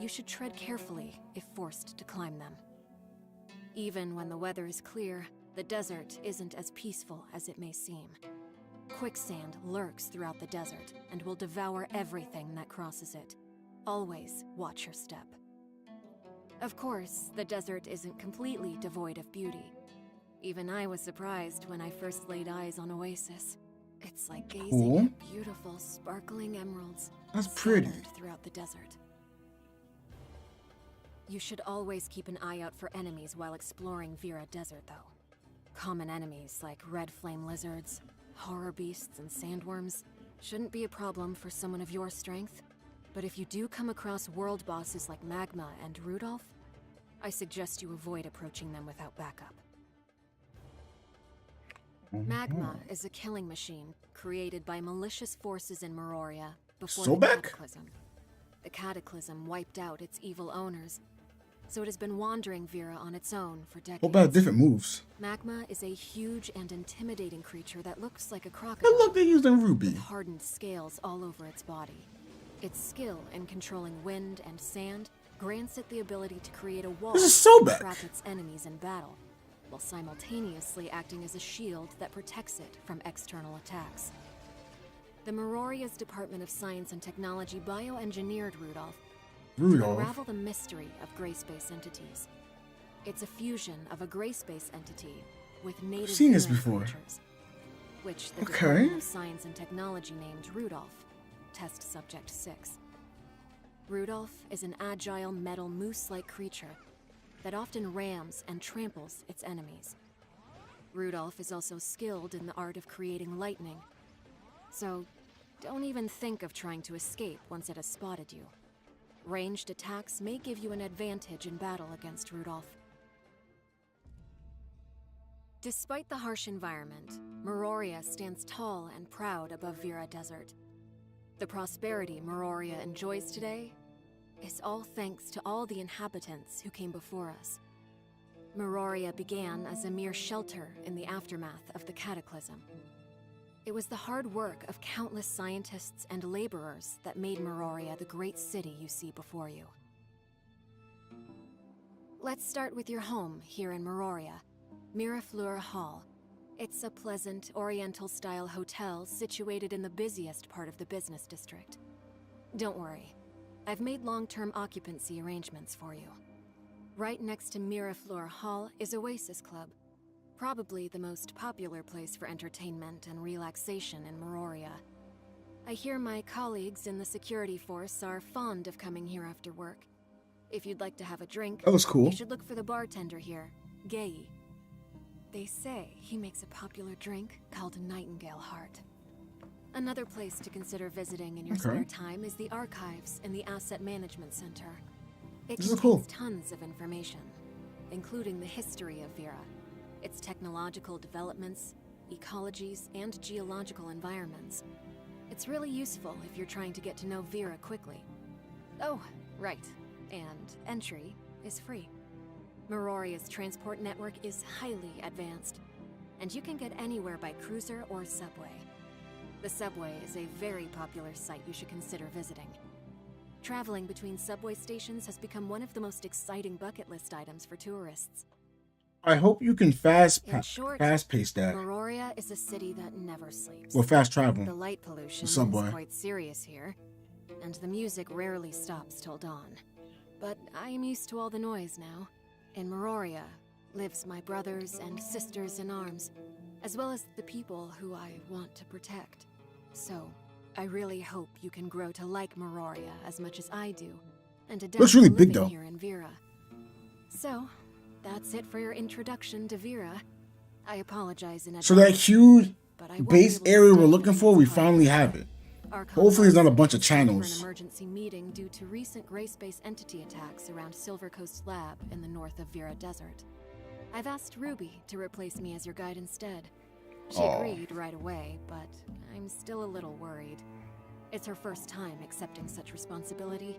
you should tread carefully if forced to climb them. Even when the weather is clear, the desert isn't as peaceful as it may seem. Quicksand lurks throughout the desert and will devour everything that crosses it. Always watch your step. Of course, the desert isn't completely devoid of beauty. Even I was surprised when I first laid eyes on Oasis. It's like gazing Cool. at beautiful, sparkling emeralds That's pretty. scattered throughout the desert. You should always keep an eye out for enemies while exploring Vera Desert, though. Common enemies like red flame lizards, horror beasts, and sandworms shouldn't be a problem for someone of your strength. But if you do come across world bosses like Magma and Rudolph, I suggest you avoid approaching them without backup. Magma is a killing machine created by malicious forces in Meroria before the Sobek? Cataclysm. The Cataclysm wiped out its evil owners, so it has been wandering Vera on its own for decades. Hope I have different moves. Magma is a huge and intimidating creature that looks like a Hey, crocodile look, they're using Ruby. with hardened scales all over its body. Its skill in controlling wind and sand grants it the ability to create a wall This is to Sobek. trap its enemies in battle. while simultaneously acting as a shield that protects it from external attacks. The Miroria's Department of Science and Technology bioengineered Rudolph to unravel the mystery of gray space entities. It's a fusion of a gray space entity with native seen this Vera before. creatures, which the Okay. Department of Science and Technology named Rudolph, Test Subject 6. Rudolph is an agile metal moose-like creature that often rams and tramples its enemies. Rudolph is also skilled in the art of creating lightning, so don't even think of trying to escape once it has spotted you. Ranged attacks may give you an advantage in battle against Rudolph. Despite the harsh environment, Meroria stands tall and proud above Vera Desert. The prosperity Meroria enjoys today is all thanks to all the inhabitants who came before us. Meroria began as a mere shelter in the aftermath of the Cataclysm. It was the hard work of countless scientists and laborers that made Meroria the great city you see before you. Let's start with your home here in Meroria, Mirafleur Hall. It's a pleasant, Oriental-style hotel situated in the busiest part of the business district. Don't worry, I've made long-term occupancy arrangements for you. Right next to Mirafleur Hall is Oasis Club, probably the most popular place for entertainment and relaxation in Meroria. I hear my colleagues in the security force are fond of coming here after work. If you'd like to have a drink, That was cool. you should look for the bartender here, Gay. They say he makes a popular drink called Nightingale Heart. Another place to consider visiting in your spare time is the archives in the Asset Management Center. It This is contains cool. tons of information, including the history of Vera, its technological developments, ecologies, and geological environments. It's really useful if you're trying to get to know Vera quickly. Oh, right, and entry is free. Meroria's transport network is highly advanced, and you can get anywhere by cruiser or subway. The subway is a very popular site you should consider visiting. Traveling between subway stations has become one of the most exciting bucket list items for tourists. I hope you can In fast pace that. Meroria is a city that never sleeps. Well, fast The travel. light pollution The subway. is quite serious here, and the music rarely stops till dawn. But I am used to all the noise now. In Meroria lives my brothers and sisters in arms, as well as the people who I want to protect. So, I really hope you can grow to like Meroria as much as I do, and adapt Looks really to big, living though. here in Vera. So, that's it for your introduction to Vera. I apologize in advance. So that huge but I won't base be able to area stay we're looking for, we this finally time. have it. Archon Hopefully it's not a Larson bunch of is called channels. For an emergency meeting due to recent gray space entity attacks around Silver Coast Lab in the north of Vera Desert. I've asked Ruby to replace me as your guide instead. She Aw. agreed right away, but I'm still a little worried. It's her first time accepting such responsibility,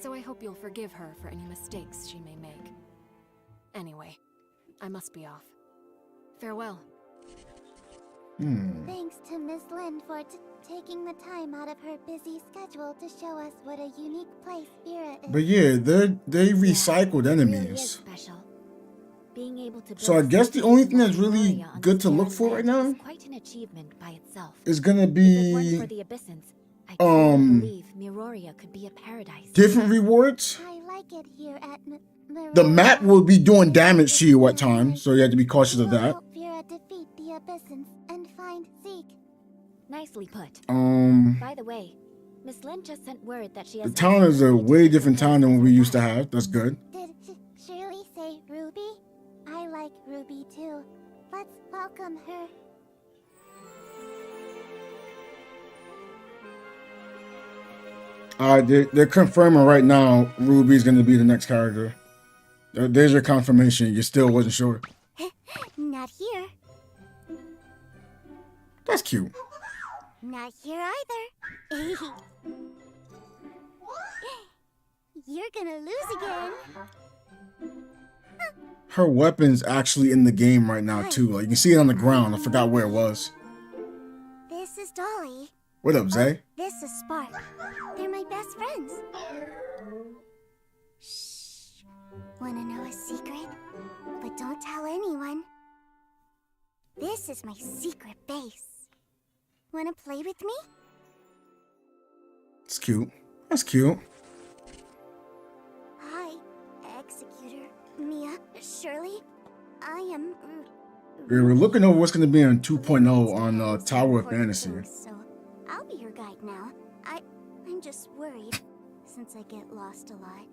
so I hope you'll forgive her for any mistakes she may make. Anyway, I must be off. Farewell. Thanks to Miss Lynn for taking the time out of her busy schedule to show us what a unique place Vera is. But yeah, they recycled It really is enemies. special. Being able to So I build guess the cities only thing like that's really Meroria on good this to look barren for right land now is quite an achievement by itself. is gonna If it weren't be for the Abyssins, I truly believe Meroria could be a paradise. different rewards. I like it here at Meroria. The map will be doing damage to you at times, so you have to be cautious of We'll that. help Vera defeat the Abyssins and find Zeke. Nicely put. Um, By the way, Miss Lynn just sent word that she the has town is a Ruby to way take different her town than place what we as her used to guide. have. That's good. Did Shirley say Ruby? I like Ruby too. Let's welcome her. They're confirming right now Ruby's gonna be the next character. There's your confirmation. You still wasn't sure. Not here. That's cute. Not here either. You're gonna lose again. Her weapon's actually in the game right now too. Like you can see it on the ground. I forgot where it was. This is Dolly. What up, Zay? This is Spark. They're my best friends. Shh. Wanna know a secret? But don't tell anyone. This is my secret base. Wanna play with me? It's cute. That's cute. Hi, Executor, Mia, Shirley. I am... We're looking over what's going to be on 2.0 on Tower of Fantasy. So I'll be your guide now. I'm just worried since I get lost a lot.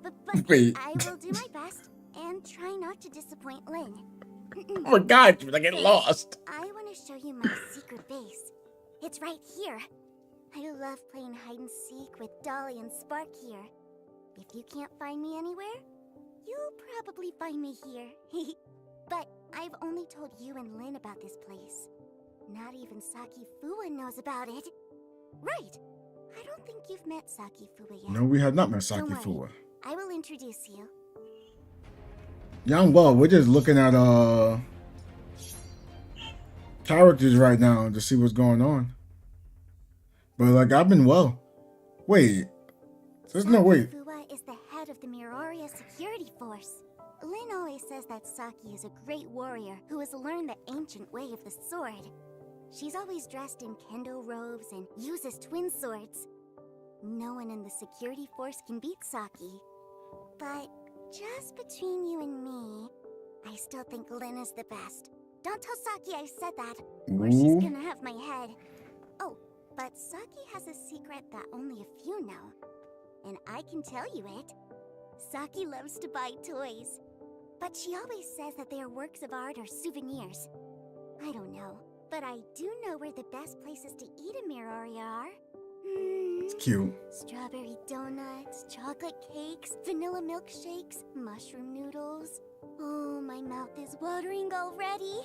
But Wait. I will do my best and try not to disappoint Lynn. Oh my god, I get lost. I want to show you my secret base. It's right here. I love playing hide and seek with Dolly and Spark here. If you can't find me anywhere, you'll probably find me here. But I've only told you and Lynn about this place. Not even Saki Fuwa knows about it. Right. I don't think you've met Saki Fuwa yet. No, we have not met Saki Don't Fuwa. worry. I will introduce you. Yeah, I'm well. We're just looking at characters right now to see what's going on. But like, I've been well. Wait. There's no way. Saki Fuwa is the head of the Miroria security force. Lynn always says that Saki is a great warrior who has learned the ancient way of the sword. She's always dressed in kendo robes and uses twin swords. No one in the security force can beat Saki. But just between you and me, I still think Lynn is the best. Don't tell Saki I said that, or she's gonna have my head. Oh, but Saki has a secret that only a few know. And I can tell you it. Saki loves to buy toys. But she always says that they are works of art or souvenirs. I don't know, but I do know where the best places to eat in Miroria are. It's cute. Strawberry donuts, chocolate cakes, vanilla milkshakes, mushroom noodles. Oh, my mouth is watering already.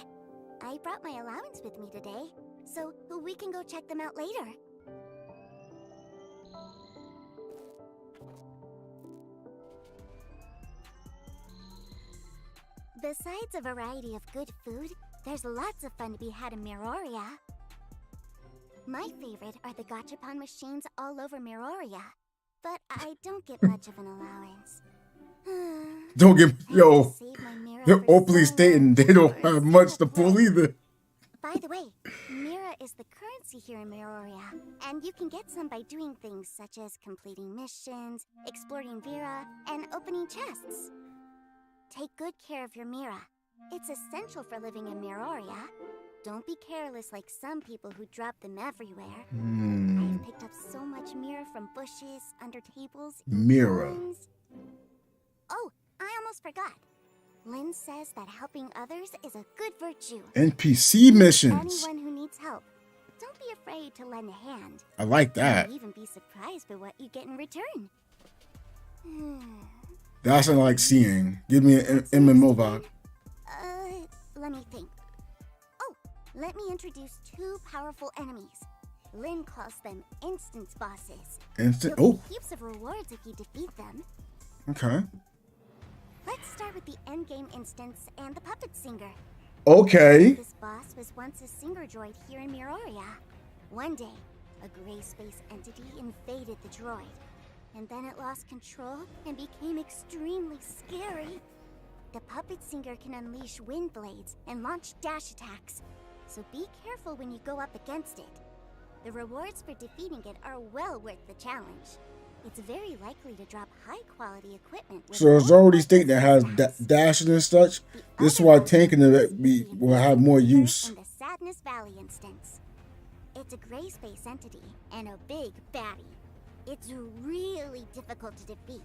I brought my allowance with me today, so we can go check them out later. Besides a variety of good food, there's lots of fun to be had in Miroria. My favorite are the gachapon machines all over Miroria, but I don't get much of an allowance. Don't get, yo, Save my Mira they're for openly someone stating they don't or have much to still pull play. either. By the way, Mira is the currency here in Miroria, and you can get some by doing things such as completing missions, exploring Vera, and opening chests. Take good care of your Mira. It's essential for living in Miroria. Don't be careless like some people who drop them everywhere. I've picked up so much Mira from bushes, under tables, Mira. ponds. Oh, I almost forgot. Lynn says that helping others is a good virtue. NPC missions. Anyone who needs help, don't be afraid to lend a hand. I like that. You'll even be surprised by what you get in return. That's what I like seeing. Give me an MMO vibe. Let me think. Oh, let me introduce two powerful enemies. Lynn calls them instance bosses. Instant. You'll Oh, get heaps of rewards if you defeat them. okay. Let's start with the endgame instance and the puppet singer. Okay. This boss was once a singer droid here in Miroria. One day, a gray space entity invaded the droid, and then it lost control and became extremely scary. The puppet singer can unleash wind blades and launch dash attacks, so be careful when you go up against it. The rewards for defeating it are well worth the challenge. It's very likely to drop high-quality equipment. With So it's more already stated that has weapons and dashing and such. the This is other why boss tanking is will have more use. in the Sadness Valley instance. It's a gray space entity and a big baddie. It's really difficult to defeat.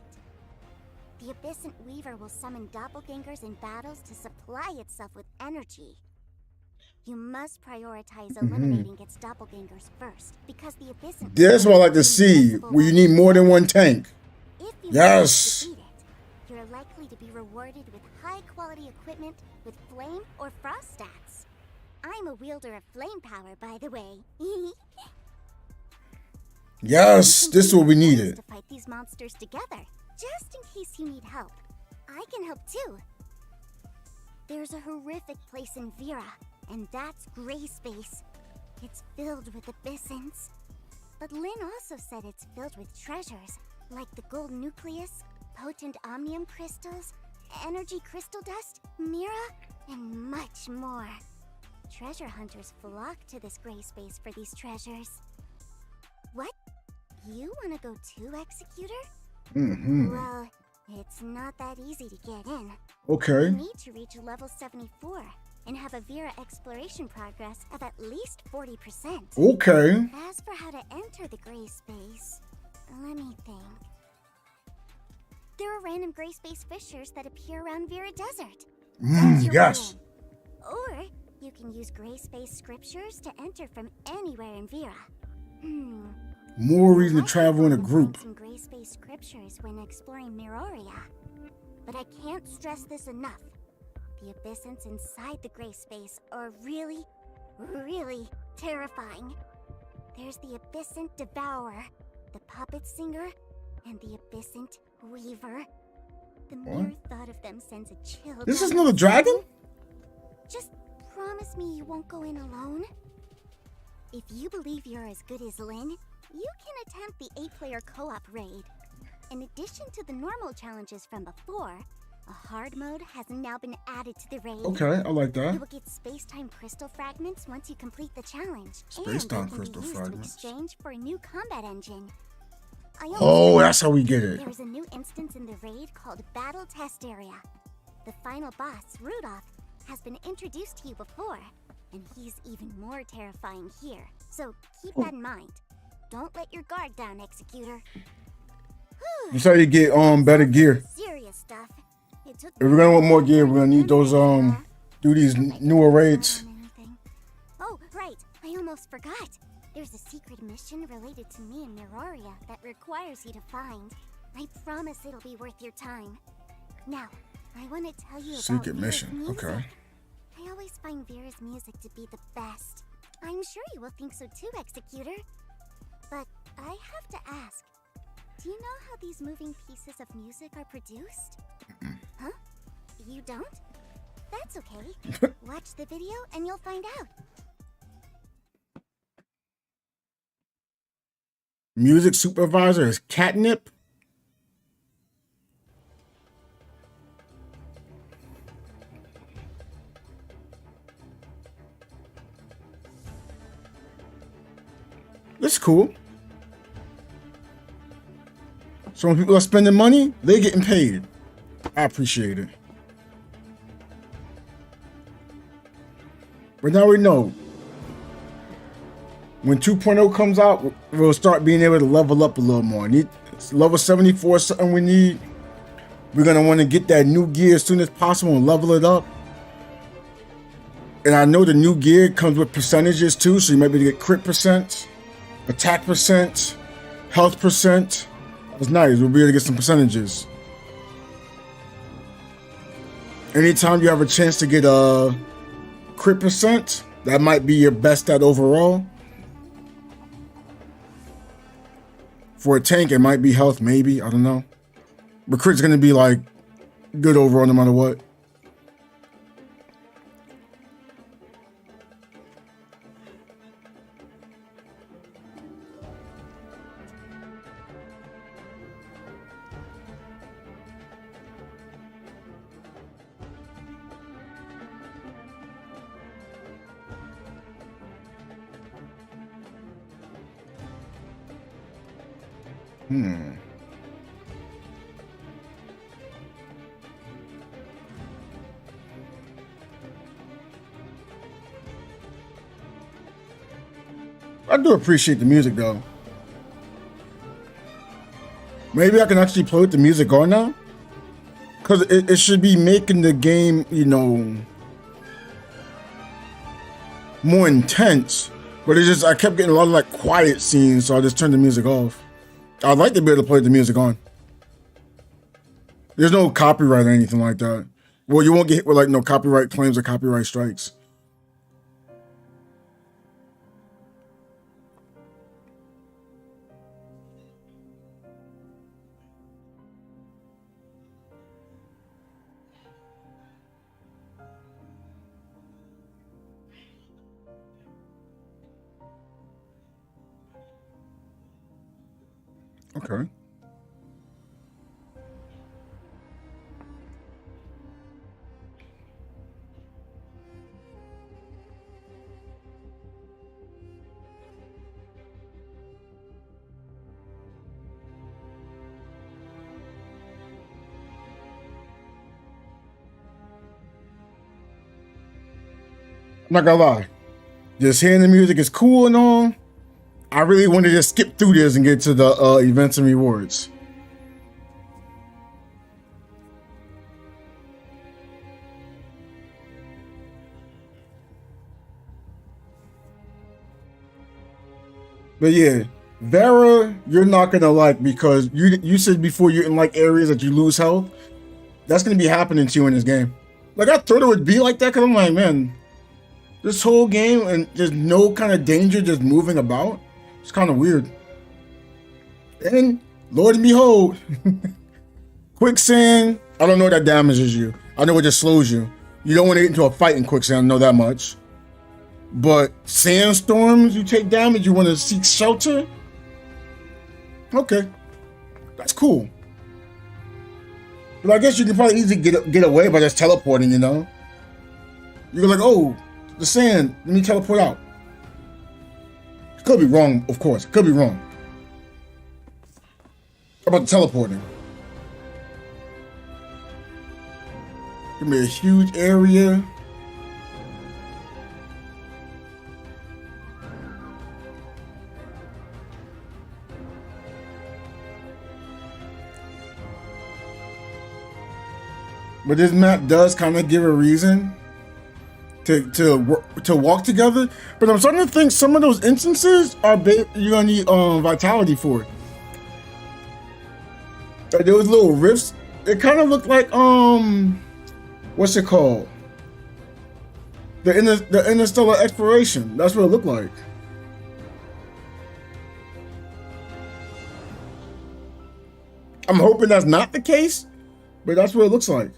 The Abyssant Weaver will summon doppelgangers in battles to supply itself with energy. You must prioritize eliminating its doppelgangers first, because the Abyssant That's what I like to see, where you need more than one tank. If you Yes. defeat it, you're likely to be rewarded with high-quality equipment with flame or frost stats. I'm a wielder of flame power, by the way. Yes, this is what we needed. To fight these monsters together, just in case you need help. I can help too. There's a horrific place in Vera, and that's Gray Space. It's filled with abyssins. But Lynn also said it's filled with treasures, like the gold nucleus, potent omnium crystals, energy crystal dust, Mira, and much more. Treasure hunters flock to this gray space for these treasures. What? You wanna go too, Executor? Well, it's not that easy to get in. Okay. You need to reach level 74 and have a Vera exploration progress of at least 40%. Okay. As for how to enter the gray space, let me think. There are random gray space fissures that appear around Vera Desert. That's your Yes. way in. Or you can use gray space scriptures to enter from anywhere in Vera. More reason to I've travel in a found group. some gray space scriptures when exploring Miroria. But I can't stress this enough. The abyssins inside the gray space are really, really terrifying. There's the abyssint devourer, the puppet singer, and the abyssint weaver. The mere thought of them sends a chill. This is down another my dragon? spine. Just promise me you won't go in alone. If you believe you're as good as Lynn, you can attempt the 8-player co-op raid. In addition to the normal challenges from before, a hard mode has now been added to the raid. Okay, I like You that. will get space-time crystal fragments once you complete the challenge. Space-time and they crystal can be used fragments. to exchange for a new combat engine. I almost Oh, forgot. that's how we get it. There's a new instance in the raid called Battle Test Area. The final boss, Rudolph, has been introduced to you before, and he's even more terrifying here. So keep that in mind. Don't let your guard down, Executor. That's how you get better gear. Serious stuff. It took If we're gonna want more gear, we're gonna need those do these newer raids. Oh, right. I almost forgot. There's a secret mission related to me and Miroria that requires you to find. I promise it'll be worth your time. Now, I want to tell you about Secret Vera's mission, music. okay. I always find Vera's music to be the best. I'm sure you will think so too, Executor. But I have to ask, do you know how these moving pieces of music are produced? Huh? You don't? That's okay. Watch the video and you'll find out. Music supervisor is Catnip. That's cool. So when people are spending money, they're getting paid. I appreciate it. But now we know. When 2.0 comes out, we'll start being able to level up a little more. Level 74 is something we need. We're going to want to get that new gear as soon as possible and level it up. And I know the new gear comes with percentages too, so you might be able to get crit percent, attack percent, health percent. That's nice. We'll be able to get some percentages. Anytime you have a chance to get a crit percent, that might be your best stat overall. For a tank, it might be health, maybe. I don't know. But crit's going to be like good overall no matter what. I do appreciate the music though. Maybe I can actually play with the music on now. Because it should be making the game, you know, more intense. But it's just, I kept getting a lot of like quiet scenes, so I just turned the music off. I'd like to be able to play the music on. There's no copyright or anything like that. Well, you won't get hit with like no copyright claims or copyright strikes. Okay. not gonna lie. Just hearing the music is cool and all. I really wanted to just skip through this and get to the events and rewards. But yeah, Vera, you're not gonna like, because you said before you're in like areas that you lose health. That's gonna be happening to you in this game. Like, I thought it would be like that, because I'm like, man, this whole game and there's no kind of danger just moving about. It's kind of weird. And Lord and behold, quicksand. I don't know that damages you. I know it just slows you. You don't want to get into a fight in quicksand, I know that much. But sandstorms, you take damage, you want to seek shelter? Okay, that's cool. But I guess you can probably easily get away by just teleporting, you know? You're like, oh, the sand, let me teleport out. Could be wrong, of course, could be wrong. How about the teleporting? Give me a huge area. But this map does kind of give a reason to walk together. But I'm starting to think some of those instances are you're gonna need vitality for it. Like, there was little rifts. It kind of looked like what's it called? The interstellar exploration. That's what it looked like. I'm hoping that's not the case, but that's what it looks like.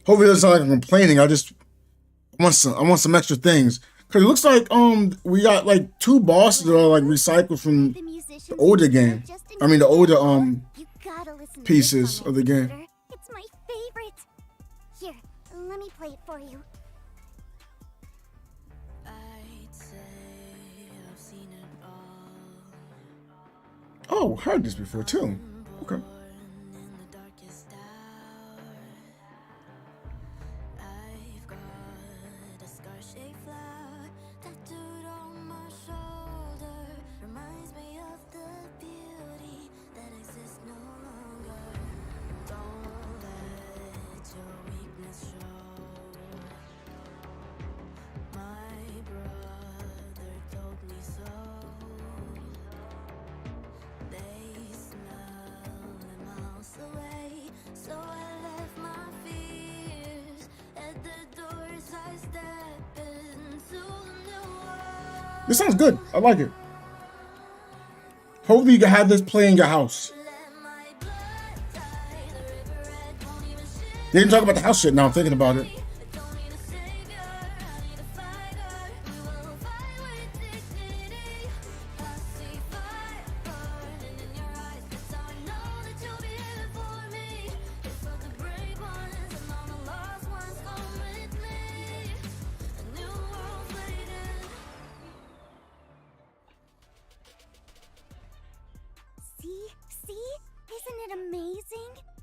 Hopefully it doesn't sound like I'm complaining. I want some extra things. Cause it looks like we got like 2 bosses that are like recycled from the older game. I mean the older pieces of the game. It's my favorite. Here, let me play it for you. Oh, heard this before too. Okay. This sounds good. I like it. Hopefully you can have this play in your house. They didn't talk about the house shit. Now I'm thinking about it.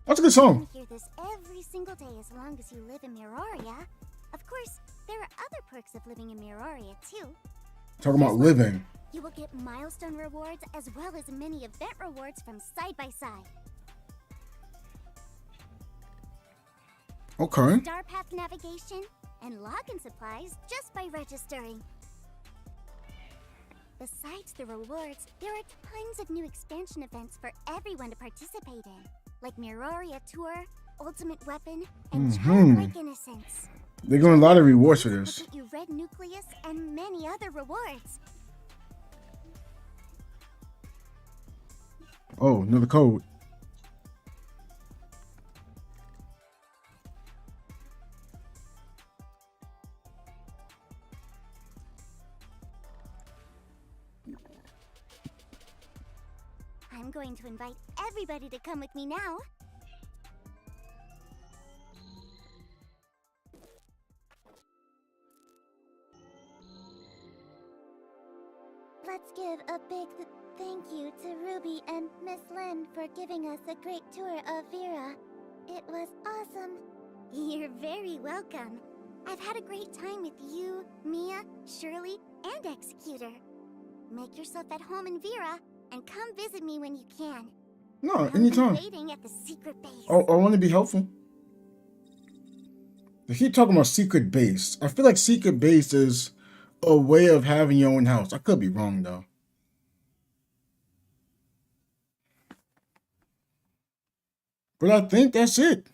That's a good song. You can hear this every single day as long as you live in Miroria. Of course, there are other perks of living in Miroria too. Talking about living. You will get milestone rewards as well as many event rewards from side by side. Okay. Star path navigation and login supplies just by registering. Besides the rewards, there are tons of new expansion events for everyone to participate in, like Miroria Tour, Ultimate Weapon, and Childlike Innocence. They're going a lot of rewards for this. Get you Red Nucleus and many other rewards. Oh, another code. I'm going to invite everybody to come with me now. Let's give a big thank you to Ruby and Miss Lynn for giving us a great tour of Vera. It was awesome. You're very welcome. I've had a great time with you, Mia, Shirley, and Executor. Make yourself at home in Vera, and come visit me when you can. No, I'll be anytime. waiting at the secret base. I want to be helpful. They keep talking about secret base. I feel like secret base is a way of having your own house. I could be wrong though. But I think that's it.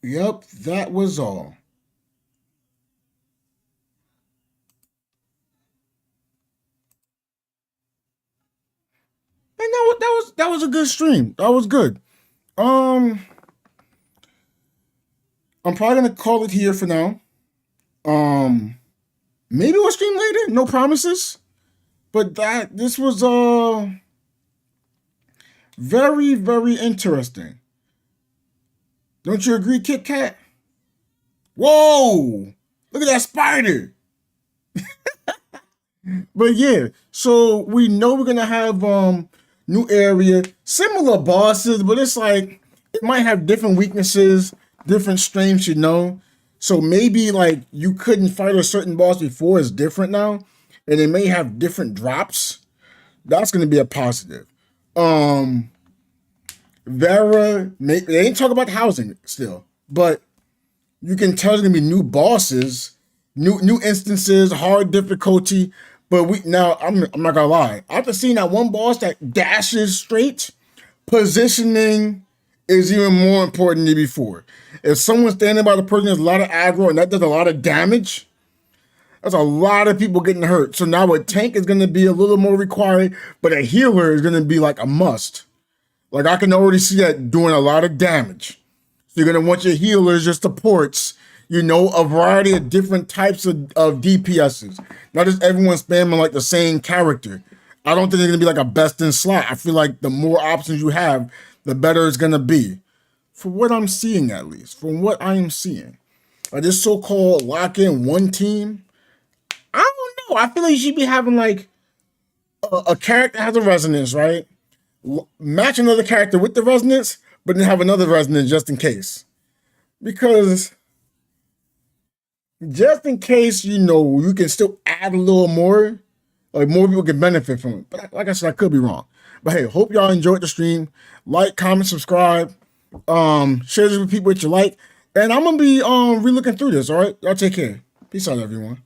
Yep, that was all. And that was a good stream. That was good. I'm probably gonna call it here for now. Maybe we'll stream later. No promises. But this was very, very interesting. Don't you agree, Kit Kat? Whoa! Look at that spider. But yeah, so we know we're gonna have new area, similar bosses, but it's like it might have different weaknesses, different strengths, you know. So maybe like you couldn't fight a certain boss before is different now, and they may have different drops. That's gonna be a positive. Vera, they ain't talk about housing still, but you can tell there's gonna be new bosses, new instances, hard difficulty. But I'm not gonna lie. After seeing that one boss that dashes straight, positioning is even more important than before. If someone's standing by the person, there's a lot of aggro and that does a lot of damage. That's a lot of people getting hurt. So now a tank is gonna be a little more required, but a healer is gonna be like a must. Like I can already see that doing a lot of damage. So you're gonna want your healers, your supports, you know, a variety of different types of DPSs. Not just everyone spamming like the same character. I don't think it's gonna be like a best in slot. I feel like the more options you have, the better it's gonna be. For what I'm seeing, at least. From what I am seeing. Like this so-called lock-in one team. I don't know. I feel like you should be having like a character has a resonance, right? Match another character with the resonance, but then have another resonance just in case. Because just in case, you know, you can still add a little more, like more people can benefit from it. But like I said, I could be wrong. But hey, hope y'all enjoyed the stream. Like, comment, subscribe, share this with people that you like. And I'm gonna be re-looking through this, all right? Y'all take care. Peace out, everyone.